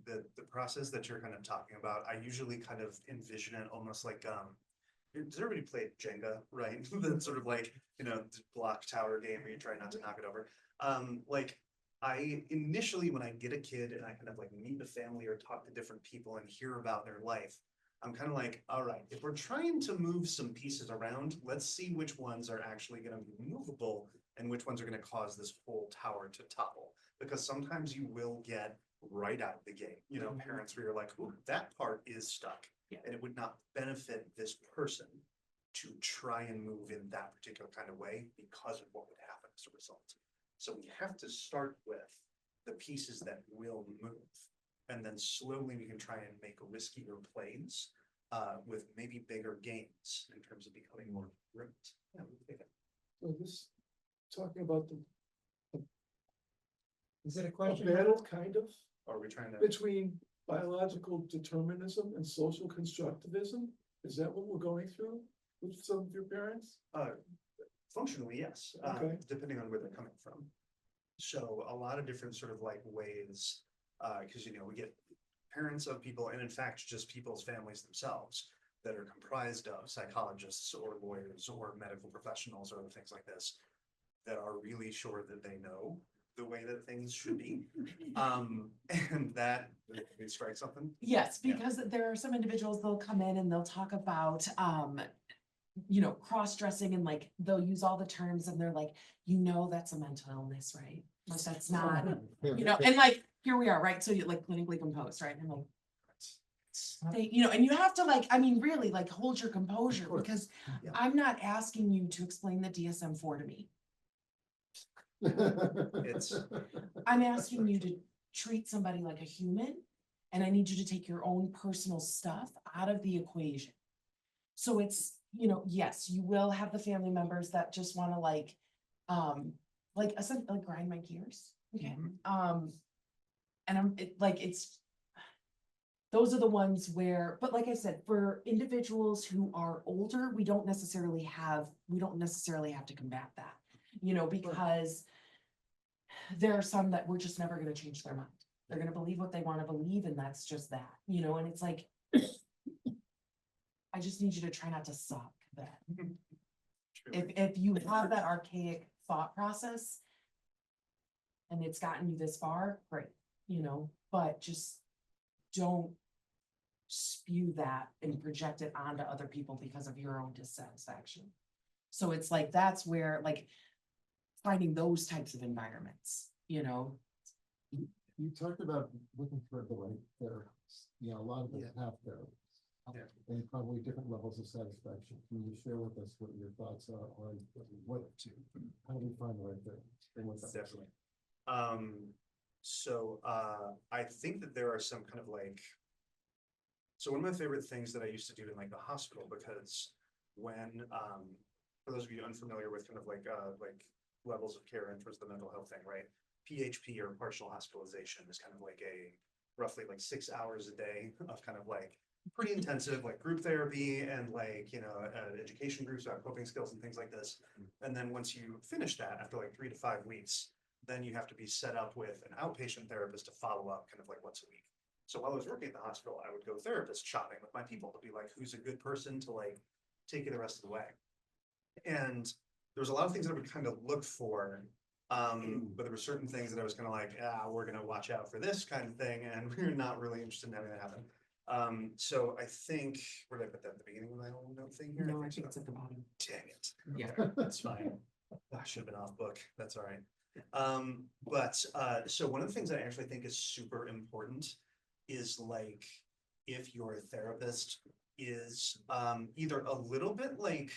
The process that you're kind of talking about, I usually kind of envision it almost like, does everybody play Jenga, right? That's sort of like, the block tower game where you try not to knock it over. Like, I initially, when I get a kid and I kind of like meet the family or talk to different people and hear about their life, I'm kind of like, all right, if we're trying to move some pieces around, let's see which ones are actually going to be movable and which ones are going to cause this whole tower to topple. Because sometimes you will get right out of the gate, parents where you're like, ooh, that part is stuck. Yeah. And it would not benefit this person to try and move in that particular kind of way because of what would happen as a result. So we have to start with the pieces that will move. And then slowly we can try and make riskier plays with maybe bigger gains in terms of becoming more ripped. Yeah, we take it. So this, talking about Is it a the question? battle kind of Are we trying to? between biological determinism and social constructivism? Is that what we're going through with some of your parents? Functionally, yes, Okay. depending on where they're coming from. So a lot of different sort of like ways, because we get parents of people, and in fact, just people's families themselves that are comprised of psychologists or lawyers or medical professionals or other things like this that are really sure that they know the way that things should be. And that it strikes something. Yes, Yeah. because there are some individuals, they'll come in and they'll talk about, cross-dressing, and like, they'll use all the terms and they're like, that's a mental illness, right? Like, that's not, and like, here we are, right? So you like clinically composed, right? And like, and you have to like, really like hold your composure, because Yeah. I'm not asking you to explain the DSM-4 to me. I'm asking you to treat somebody like a human, and I need you to take your own personal stuff out of the equation. So it's, yes, you will have the family members that just want to like grind my gears. Okay. And those are the ones where, but like I said, for individuals who are older, we don't necessarily have to combat that, because there are some that we're just never going to change their mind. They're going to believe what they want to believe, and that's just that, and it's like, I just need you to try not to suck that. If you have that archaic thought process and it's gotten you this far, great, but just don't spew that and project it onto other people because of your own dissatisfaction. So it's like, that's where, like, finding those types of environments, you know? You talked about looking for the right therapist, a lot of them have therapists. Yeah. And probably different levels of satisfaction. Can you share with us what your thoughts are on how do we find the right therapist? And what that looks Definitely. I think that there are some kind of like, so one of my favorite things that I used to do in like the hospital, because when, for those of you unfamiliar with kind of like levels of care in terms of the mental health thing, right? PHP or partial hospitalization is kind of like a roughly like 6 hours a day of kind of like pretty intensive like group therapy and like, education groups about coping skills and things like this. And then once you finish that after like 3 to 5 weeks, then you have to be set up with an outpatient therapist to follow up kind of like once a week. So while I was working at the hospital, I would go therapist shopping with my people to be like, who's a good person to like take you the rest of the way. And there was a lot of things that I would kind of look for. But there were certain things that I was kind of like, we're gonna watch out for this kind of thing, and we're not really interested in having that happen. So I think, where did I put that at the beginning of my own note thing here? No, I so. think it's at the bottom. Dang it. Yeah. Okay, that's fine. I should have been off book. That's all right. So one of the things that I actually think is super important is like, if your therapist is either a little bit like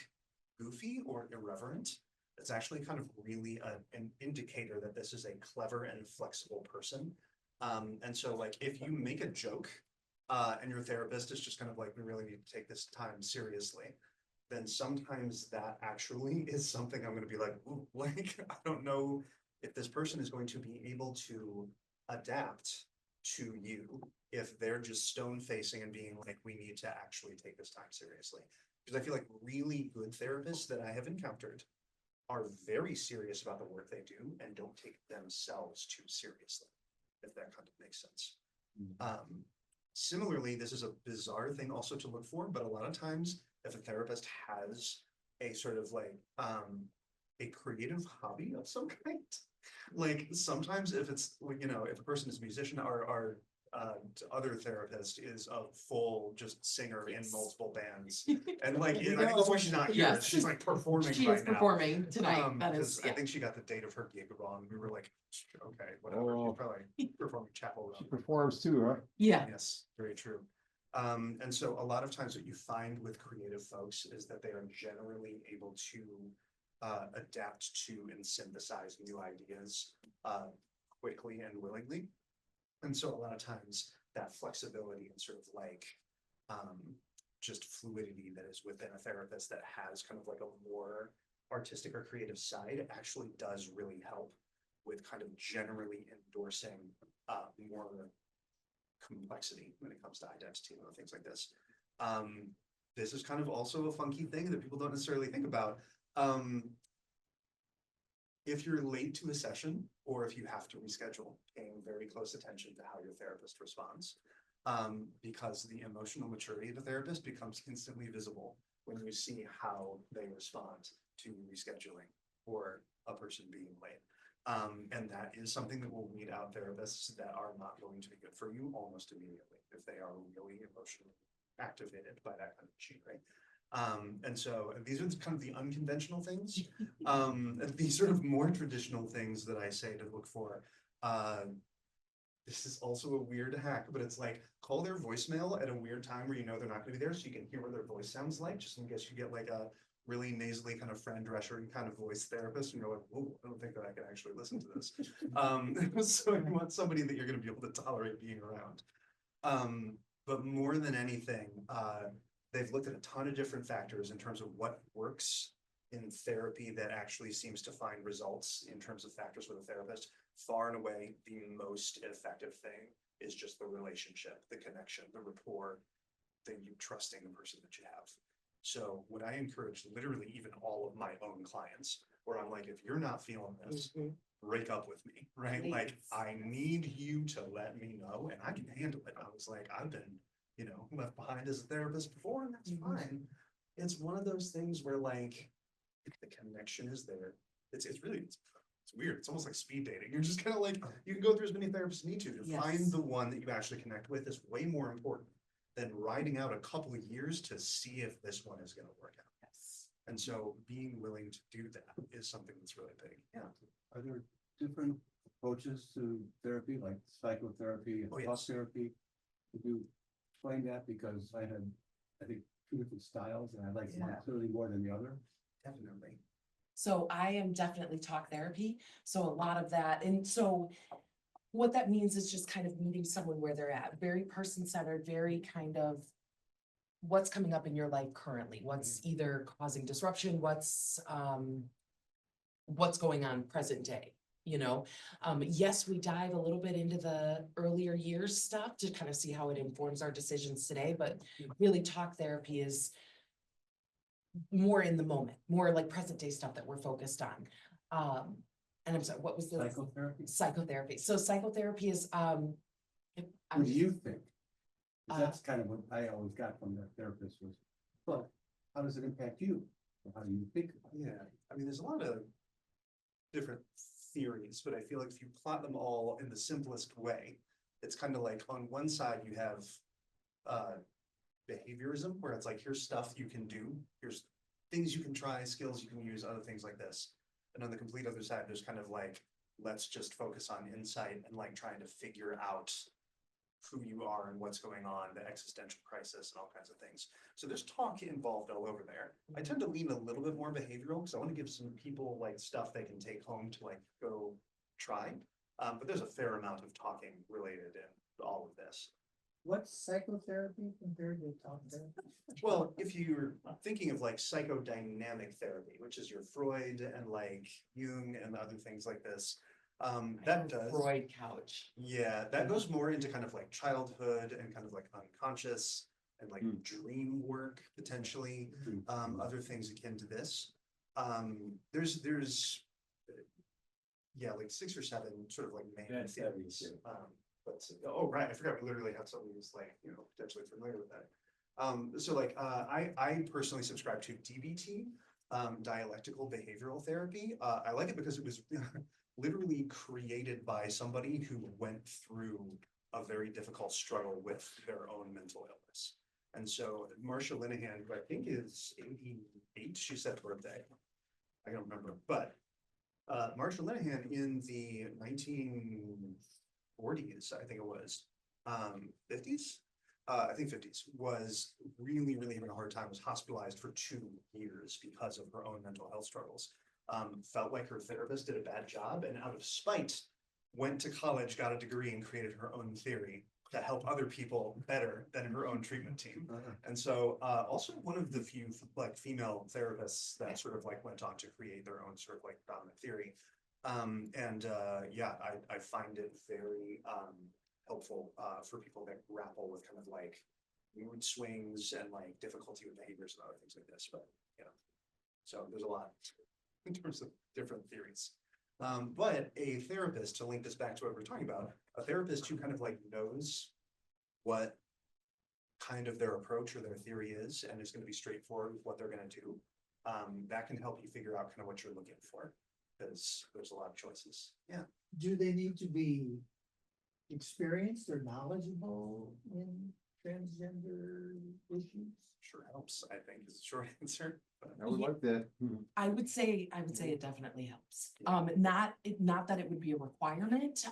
goofy or irreverent, it's actually kind of really an indicator that this is a clever and flexible person. And so like, if you make a joke and your therapist is just kind of like, we really need to take this time seriously, then sometimes that actually is something I'm gonna be like, ooh, like, I don't know if this person is going to be able to adapt to you if they're just stone facing and being like, we need to actually take this time seriously. Because I feel like really good therapists that I have encountered are very serious about the work they do and don't take themselves too seriously, if that kind of makes sense. Similarly, this is a bizarre thing also to look for, but a lot of times if a therapist has a sort of like a creative hobby of some kind, like sometimes if it's, if a person is a musician, our other therapist is a full just singer in Yes. multiple bands. And like, I think that's why she's not here. Yes. She's like performing She right is now. performing tonight. That 'Cause is, I yeah. think she got the date of her gig wrong. We were like, okay, whatever. Oh. She's probably performing Chapel She Roan. performs too, huh? Yeah. Yes, very true. And so a lot of times what you find with creative folks is that they are generally able to adapt to and synthesize new ideas quickly and willingly. And so a lot of times that flexibility and sort of like just fluidity that is within a therapist that has kind of like a more artistic or creative side actually does really help with kind of generally endorsing more complexity when it comes to identity and things like this. This is kind of also a funky thing that people don't necessarily think about. If you're late to a session, or if you have to reschedule, paying very close attention to how your therapist responds. Because the emotional maturity of a therapist becomes instantly visible when you see how they respond to rescheduling or a person being late. And that is something that will weed out therapists that are not going to be good for you almost immediately if they are really emotionally activated by that kind of machinery. And so these are kind of the unconventional things. These sort of more traditional things that I say to look for. This is also a weird hack, but it's like, call their voicemail at a weird time where you know they're not gonna be there, so you can hear what their voice sounds like, just in case you get like a really nasally kind of Fran Drescher kind of voice therapist, and you're like, whoa, I don't think that I can actually listen to this. So you want somebody that you're gonna be able to tolerate being around. But more than anything, they've looked at a ton of different factors in terms of what works in therapy that actually seems to find results in terms of factors with a therapist. Far and away, the most effective thing is just the relationship, the connection, the rapport, you trusting the person that you have. So what I encourage literally even all of my own clients, where I'm like, if you're not feeling this, break up with me, right? Like, Please. I need you to let me know and I can handle it. I was like, I've been, left behind as a therapist before, and that's fine. It's one of those things where like, if the connection is there, it's weird. It's almost like speed dating. You're just kind of like, you can go through as many therapists as you need to Yes. find the one that you actually connect with is way more important then riding out a couple of years to see if this one is gonna work out. Yes. And so being willing to do that is something that's really big. Yeah. Are there different approaches to therapy, like psychotherapy and Oh, talk yes. therapy? Could you explain that? Because I had, I think, two different styles and I like one Yeah. clearly more than the other. Definitely. So I am definitely talk therapy, so a lot of that, and so what that means is just kind of meeting someone where they're at, very person-centered, very kind of what's coming up in your life currently, what's either causing disruption, what's going on present day, you know? Yes, we dive a little bit into the earlier years stuff to kind of see how it informs our decisions today, but really talk therapy is more in the moment, more like present day stuff that we're focused on. And I'm sorry, what was the Psychotherapy? psychotherapy? So psychotherapy is, What do you think? 'Cause Uh, that's kind of what I always got from the therapist was, well, how does it impact you? Or how do you think? about it? Yeah, I mean, there's a lot of different theories, but I feel like if you plot them all in the simplest way, it's kind of like on one side you have behaviorism, where it's like, here's stuff you can do, here's things you can try, skills you can use, other things like this. And on the complete other side, there's kind of like, let's just focus on insight and like trying to figure out who you are and what's going on, the existential crisis and all kinds of things. So there's talk involved all over there. I tend to lean a little bit more behavioral because I want to give some people like stuff they can take home to like go try. But there's a fair amount of talking related in all of this. What's psychotherapy compared to talk therapy? Well, if you're thinking of like psychodynamic therapy, which is your Freud and like Jung and other things like this, that does. Freud couch. Yeah, that goes more into kind of like childhood and kind of like unconscious and like dream work potentially, other things akin to this. There's yeah, like 6 or 7 sort of like main That's theories. heavy, too. But, oh, right, I forgot, we literally had somebody who's like, you know, potentially familiar with that. So like, I personally subscribe to DBT, dialectical behavioral therapy. I like it because it was literally created by somebody who went through a very difficult struggle with their own mental illness. And so Marsha Linehan, who I think is 88, she said birthday. I don't remember, but Marsha Linehan in the 1940s, I think it was, 50s, I think 50s, was really, really having a hard time, was hospitalized for 2 years because of her own mental health struggles. Felt like her therapist did a bad job and out of spite, went to college, got a degree and created her own theory to help other people better than her own treatment team. And so also one of the few like female therapists that sort of like went on to create their own sort of like dominant theory. Yeah, I find it very helpful for people that grapple with kind of like mood swings and like difficulty with behaviors and other things like this, but you know, so there's a lot in terms of different theories. But a therapist, to link this back to what we're talking about, a therapist who kind of like knows what kind of their approach or their theory is and is going to be straightforward with what they're going to do, that can help you figure out kind of what you're looking for, because there's a lot of choices. Yeah. Do they need to be experienced or knowledgeable in transgender issues? Sure helps, I think, is the short answer. But I would like that. I would say it definitely helps. Not that it would be a requirement,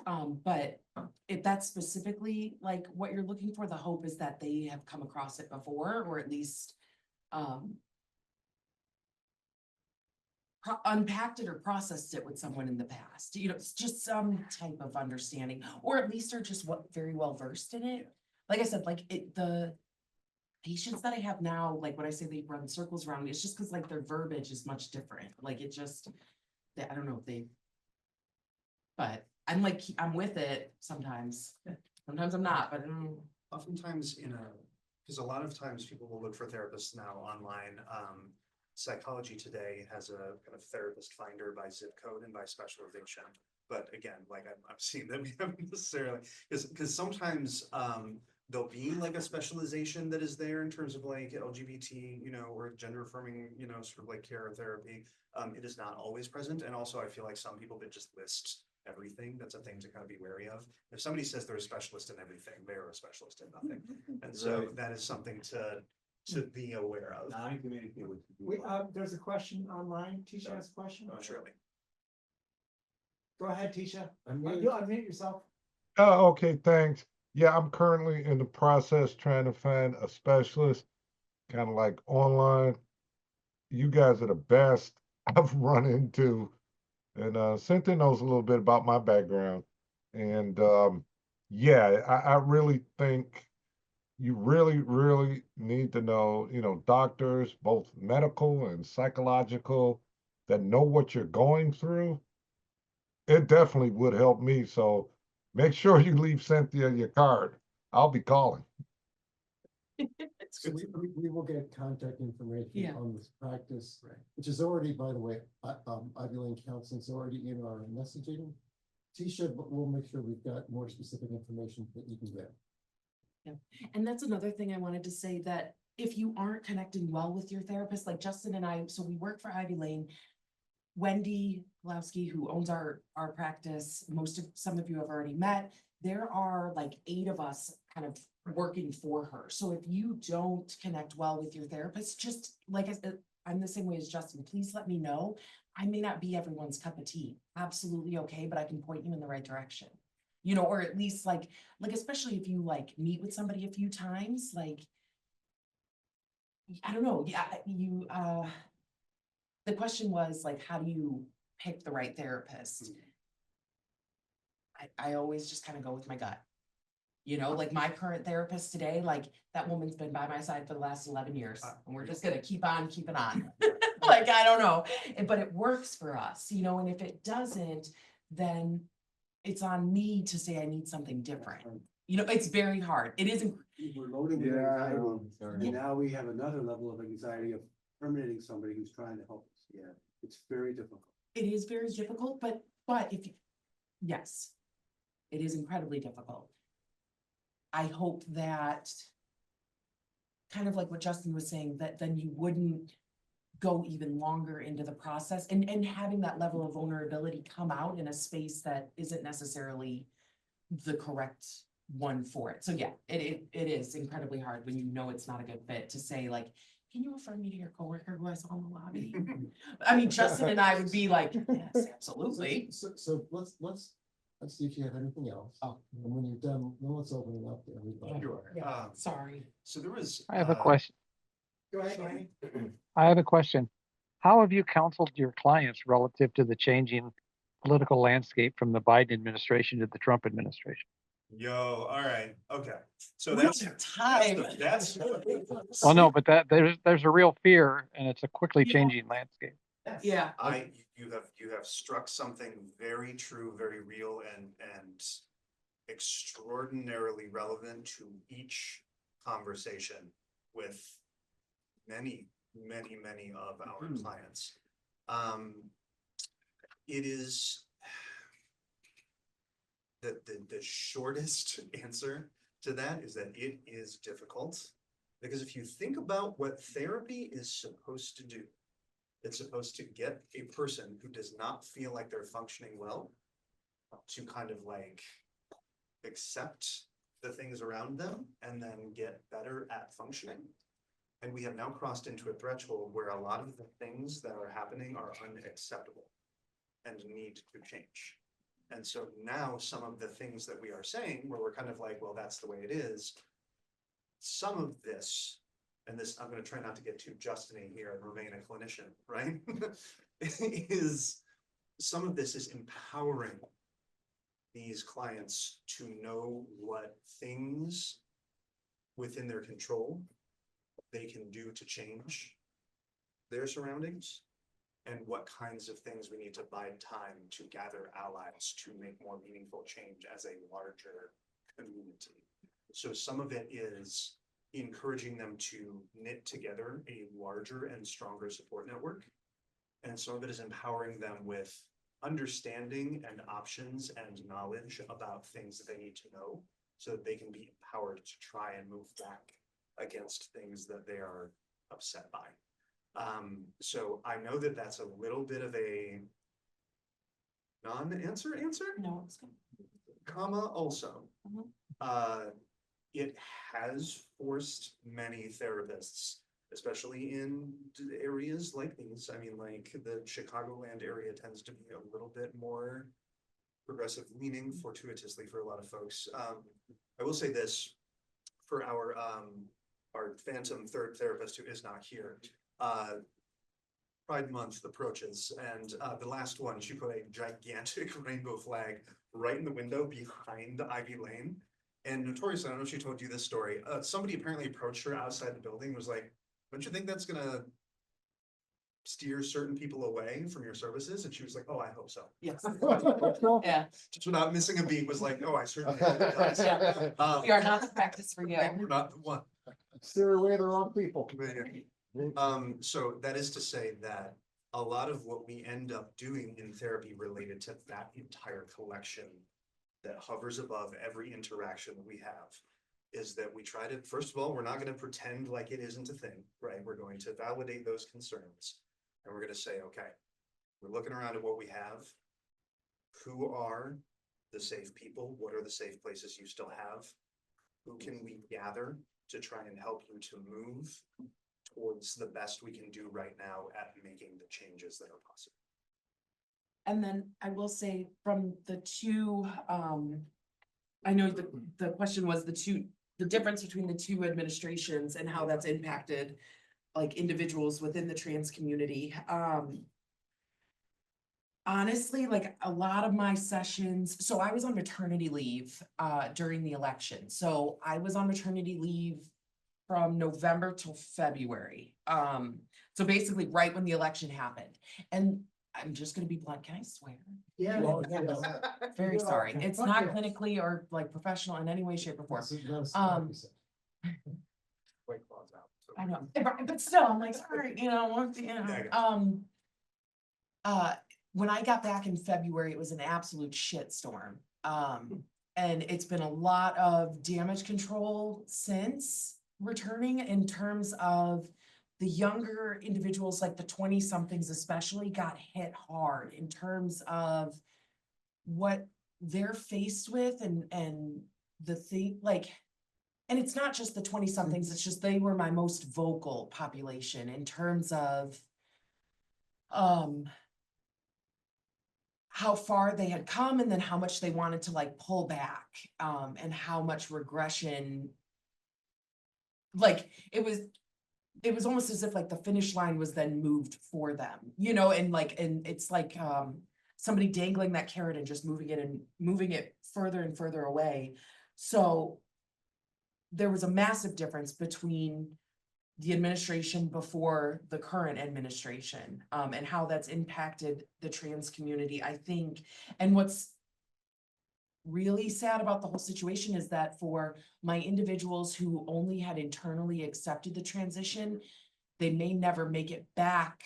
but if that's specifically like what you're looking for, the hope is that they have come across it before, or at least unpacked it or processed it with someone in the past, you know, it's just some type of understanding, or at least are just very well versed in it. Like I said, like the patients that I have now, like when I say they run circles around me, it's just because like their verbiage is much different. Like it just, I don't know if they, but I'm with it sometimes. Sometimes I'm not, but oftentimes because a lot of times people will look for therapists now online. Psychology Today has a kind of therapist finder by zip code and by specialization. But again, like I'm seeing that we haven't necessarily, because sometimes there'll be like a specialization that is there in terms of like LGBT, you know, or gender affirming, you know, sort of like care or therapy. It is not always present. And also I feel like some people that just list everything. That's a thing to kind of be wary of. If somebody says they're a specialist in everything, they're a specialist in nothing. And so Right. that is something to be aware of. Now I communicate with. We, there's a question online. Tisha has a question. Surely. Go ahead, Tisha. Unmute. You unmute yourself. Oh, okay, thanks. Yeah, I'm currently in the process trying to find a specialist, kind of like online. You guys are the best I've run into. And Cynthia knows a little bit about my background. And yeah, I really think you really need to know, doctors, both medical and psychological, that know what you're going through. It definitely would help me. So make sure you leave Cynthia your card. I'll be calling. So we will get contact information Yeah. on this practice, Right. which is already, by the way, Ivy League Counseling's already in our messaging. Tisha, but we'll make sure we've got more specific information that you can get. And that's another thing I wanted to say, that if you aren't connecting well with your therapist, like Justin and I, so we work for Ivy Lane. Wendy Pulowski, who owns our practice, some of you have already met. There are like 8 of us kind of working for her. So if you don't connect well with your therapist, just like I said, I'm the same way as Justin, please let me know. I may not be everyone's cup of tea, absolutely okay, but I can point you in the right direction. Or at least like especially if you like meet with somebody a few times, like, I don't know, yeah, the question was like, how do you pick the right therapist? I always just kind of go with my gut. Like my current therapist today, like that woman's been by my side for the last 11 years, and we're just gonna keep on keeping on. Like, I don't know, but it works for us, and if it doesn't, then it's on me to say I need something different. It's very hard. It isn't. We're loading with Yeah, anxiety, Sorry. and now we have another level of anxiety of terminating somebody who's trying to help us. Yeah, it's very difficult. It is very difficult, but yes, it is incredibly difficult. I hope that, kind of like what Justin was saying, that then you wouldn't go even longer into the process, and having that level of vulnerability come out in a space that isn't necessarily the correct one for it. So yeah, it is incredibly hard when it's not a good fit to say like, can you refer me to your coworker who I saw in the lobby? I mean, Justin and I would be like, yes, absolutely. So let's see if you have anything else. Oh. And when you're done, then let's open it up to everybody. Sure. Yeah. Sorry. So there was. I have a question. Go ahead, Danny. I have a question. How have you counseled your clients relative to the changing political landscape from the Biden administration to the Trump administration? Yo, all right, okay. So We that's. don't have time. That's. Well, no, but there's a real fear, and it's a quickly changing landscape. Yeah. You have struck something very true, very real, and extraordinarily relevant to each conversation with many of our clients. It is the shortest answer to that is that it is difficult, because if you think about what therapy is supposed to do, it's supposed to get a person who does not feel like they're functioning well to kind of like accept the things around them and then get better at functioning. And we have now crossed into a threshold where a lot of the things that are happening are unacceptable and need to change. And so now some of the things that we are saying, where we're kind of like, well, that's the way it is. Some of this, and this, I'm gonna try not to get too Justin-y here and remain a clinician, right? Some of this is empowering these clients to know what things within their control they can do to change their surroundings, and what kinds of things we need to bide time to gather allies to make more meaningful change as a larger community. So some of it is encouraging them to knit together a larger and stronger support network. And some of it is empowering them with understanding and options and knowledge about things that they need to know, so that they can be empowered to try and move back against things that they are upset by. So I know that that's a little bit of a non-answer answer, No, it's good. comma, also. Mhm. It has forced many therapists, especially in areas like these. I mean, like the Chicagoland area tends to be a little bit more progressive leaning fortuitously for a lot of folks. I will say this for our phantom third therapist who is not here. Pride Month approaches, and the last one, she put a gigantic rainbow flag right in the window behind Ivy Lane. And notoriously, I don't know if she told you this story, somebody apparently approached her outside the building, was like, don't you think that's gonna steer certain people away from your services? And she was like, oh, I hope so. Yes. Yeah, Just without missing a beat, was like, oh, I certainly hope it does. we are not the practice for you. We're not the one. Steer away the wrong people. So that is to say that a lot of what we end up doing in therapy related to that entire collection that hovers above every interaction that we have is that we try to, first of all, we're not going to pretend like it isn't a thing, right? We're going to validate those concerns. And we're going to say, okay, we're looking around at what we have. Who are the safe people? What are the safe places you still have? Who can we gather to try and help you to move towards the best we can do right now at making the changes that are possible? And then I will say from the two, I know the question was the difference between the two administrations and how that's impacted like individuals within the trans community. Honestly, like a lot of my sessions, so I was on maternity leave during the election. So I was on maternity leave from November till February. So basically right when the election happened. And I'm just gonna be blunt, can I swear? Yeah. Well, yeah, Very Yeah, sorry. okay. It's Fuck not yes. clinically or like professional in any way, shape or form. White claws out. So- I know, but still, I'm like, sorry, when I got back in February, it was an absolute shitstorm. And it's been a lot of damage control since returning in terms of the younger individuals, like the 20-somethings especially, got hit hard in terms of what they're faced with and the thing, like, and it's not just the 20-somethings, it's just they were my most vocal population in terms of how far they had come and then how much they wanted to like pull back, and how much regression, like it was almost as if like the finish line was then moved for them, and it's like somebody dangling that carrot and just moving it further and further away. So there was a massive difference between the administration before the current administration, and how that's impacted the trans community, I think. And what's really sad about the whole situation is that for my individuals who only had internally accepted the transition, they may never make it back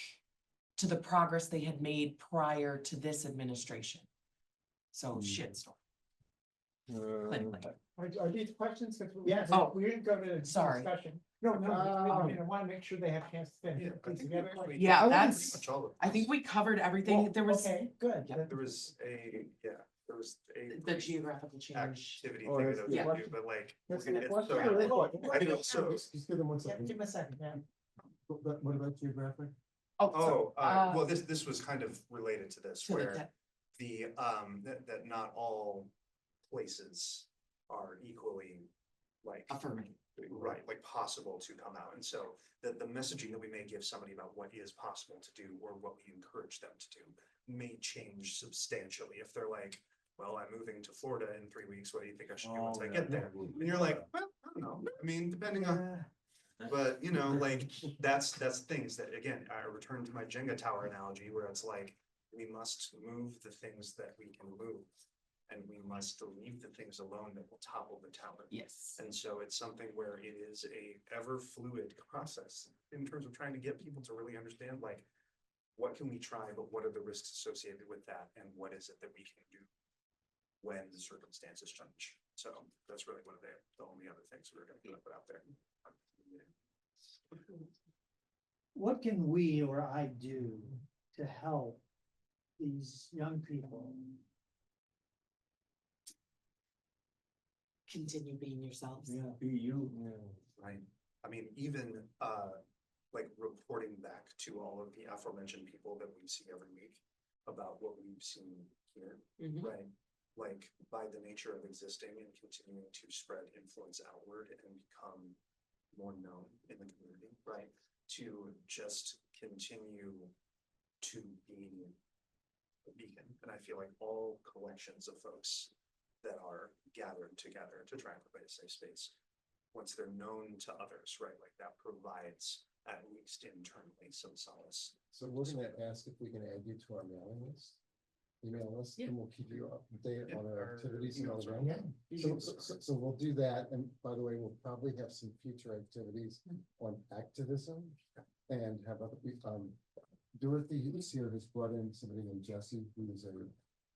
to the progress they had made prior to this administration. So shitstorm. Clinically. Are these questions? 'Cause Yes. We didn't go to Sorry. discussion. No, I mean, I wanna make sure they have a chance to finish. Yeah, I Please, think you have we- it? Yeah, pretty that's, much all of I think this. we covered everything. Well, There was Okay, good. Yeah. There was a the brief geographical change. activity Oh, thing that's that the we question. do, but like. That's we're the gonna- question. so- Sure. I think so. Just give them 1 Yeah, second. give me a second, yeah. What about geographic? Oh, uh, well, this was kind of related to this, So like where that- the, that not all places are equally like. affirming. Right, like possible to come out. And so the messaging that we may give somebody about what is possible to do or what we encourage them to do may change substantially. If they're like, well, I'm moving to Florida in 3 weeks, what do you think I should do once I get there? And you're like, well, I don't know. I mean, depending on, but like, that's things that, again, I return to my Jenga tower analogy where it's like, we must move the things that we can move. And we must leave the things alone that will topple the tower. Yes. And so it's something where it is a ever fluid process in terms of trying to get people to really understand, like, what can we try, but what are the risks associated with that? And what is it that we can do when the circumstances change? So that's really one of the only other things we're gonna put out there. What can we or I do to help these young people. Continue being yourselves. Yeah, be you. Right, I mean, even, like reporting back to all of the aforementioned people that we see every week about what we've seen here, Mhm. right? Like, by the nature of existing and continuing to spread influence outward and become more known in the community, right? To just continue to be a beacon, and I feel like all collections of folks that are gathered together to try and provide a safe space, once they're known to others, right, like that provides at least internally some solace. So we're gonna ask if we can add you to our mailing list. Email list, and we'll keep you up to date on our activities and all Emails are that. okay. So we'll do that, and by the way, we'll probably have some future activities on activism. And have other, Dorothy is here, has brought in somebody named Jesse, who is a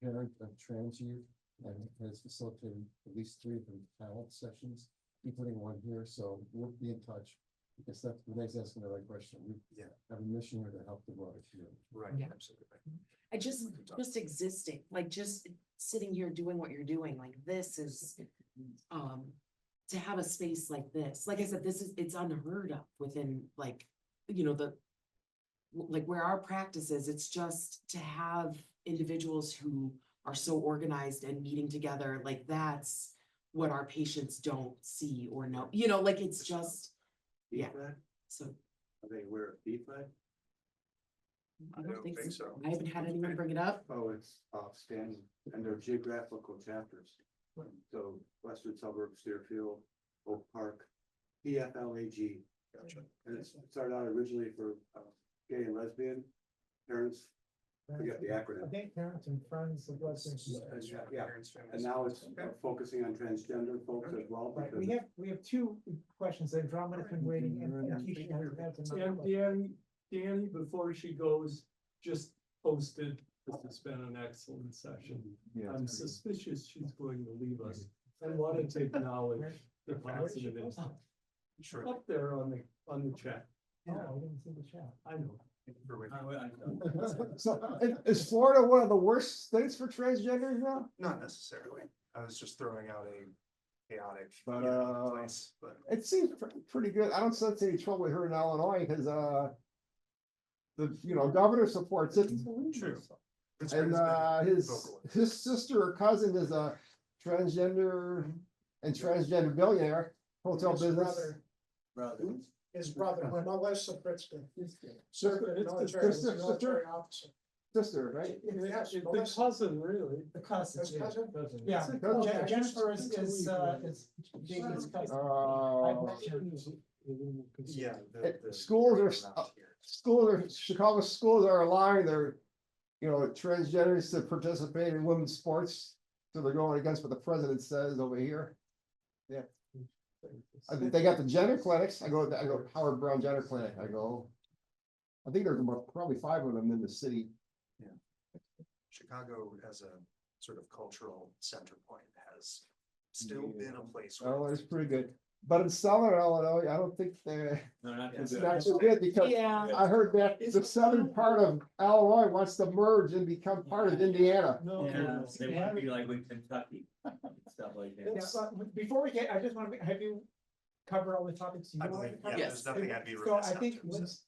parent of trans youth. And has facilitated at least 3 of the talent sessions, including one here, so we'll be in touch. Because that's, Renee's asking the right question, we Yeah. have a mission here to help the broader community. Right, Yeah. absolutely. I just existing, like just sitting here doing what you're doing, like this is, to have a space like this, like I said, it's unheard of within like, you know, like where our practice is, it's just to have individuals who are so organized and meeting together, like that's what our patients don't see or know, you know, like it's just, yeah, so. Are they aware of BFAD? I don't think so. I haven't had anyone bring it up. Oh, it's outstanding, and they're geographical chapters. So western suburbs, Deerfield, Oak Park, PFLAG. Gotcha. And it started out originally for gay and lesbian parents, forget the I acronym. think parents and friends of Western. Yeah, and now it's focusing on transgender folks as well. Right, because we have 2 questions, Andromeda's been waiting, and Keisha has another question. Danny, before she goes, just posted, this has been an excellent session. I'm suspicious she's going to leave us. I wanted to acknowledge the positive impact. Sure. Up there on the chat. Oh, I didn't see the chat. I know. So, is Florida one of the worst states for transgenders now? Not necessarily, I was just throwing out a chaotic, But, place, but. It seems pretty good. I don't sense any trouble here in Illinois, because, governor supports it. True. And, his sister or cousin is a transgender and transgender billionaire, hotel His business. His brother, Melissa Pritzker. Sister, Served in the it's military as a sister, military officer. sister, right? Yes, The Melissa. cousin, really. The cousin, His cousin? yeah, It's a cousin. cousin. Jennifer is David's cousin. Uh, Yeah. Chicago schools are allowing their, transgenders to participate in women's sports. So they're going against what the president says over here. Yeah. I think they got the gender clinics. I go to Howard Brown Gender Clinic. I think there's about probably 5 of them in the city. Chicago as a sort of cultural center point has still been a place. Oh, it's pretty good. But in Southern Illinois, I don't think they're, No, not too it's good. not so good, because Yeah. I heard that the southern part of Illinois wants to merge and become part of Indiana. Yeah, they want to be like with Kentucky, and stuff like that. Yeah, but before we get, I just want to, have you covered all the topics? you I wanted believe, to cover? yeah, there's nothing I'd be So remiss I not think to. once,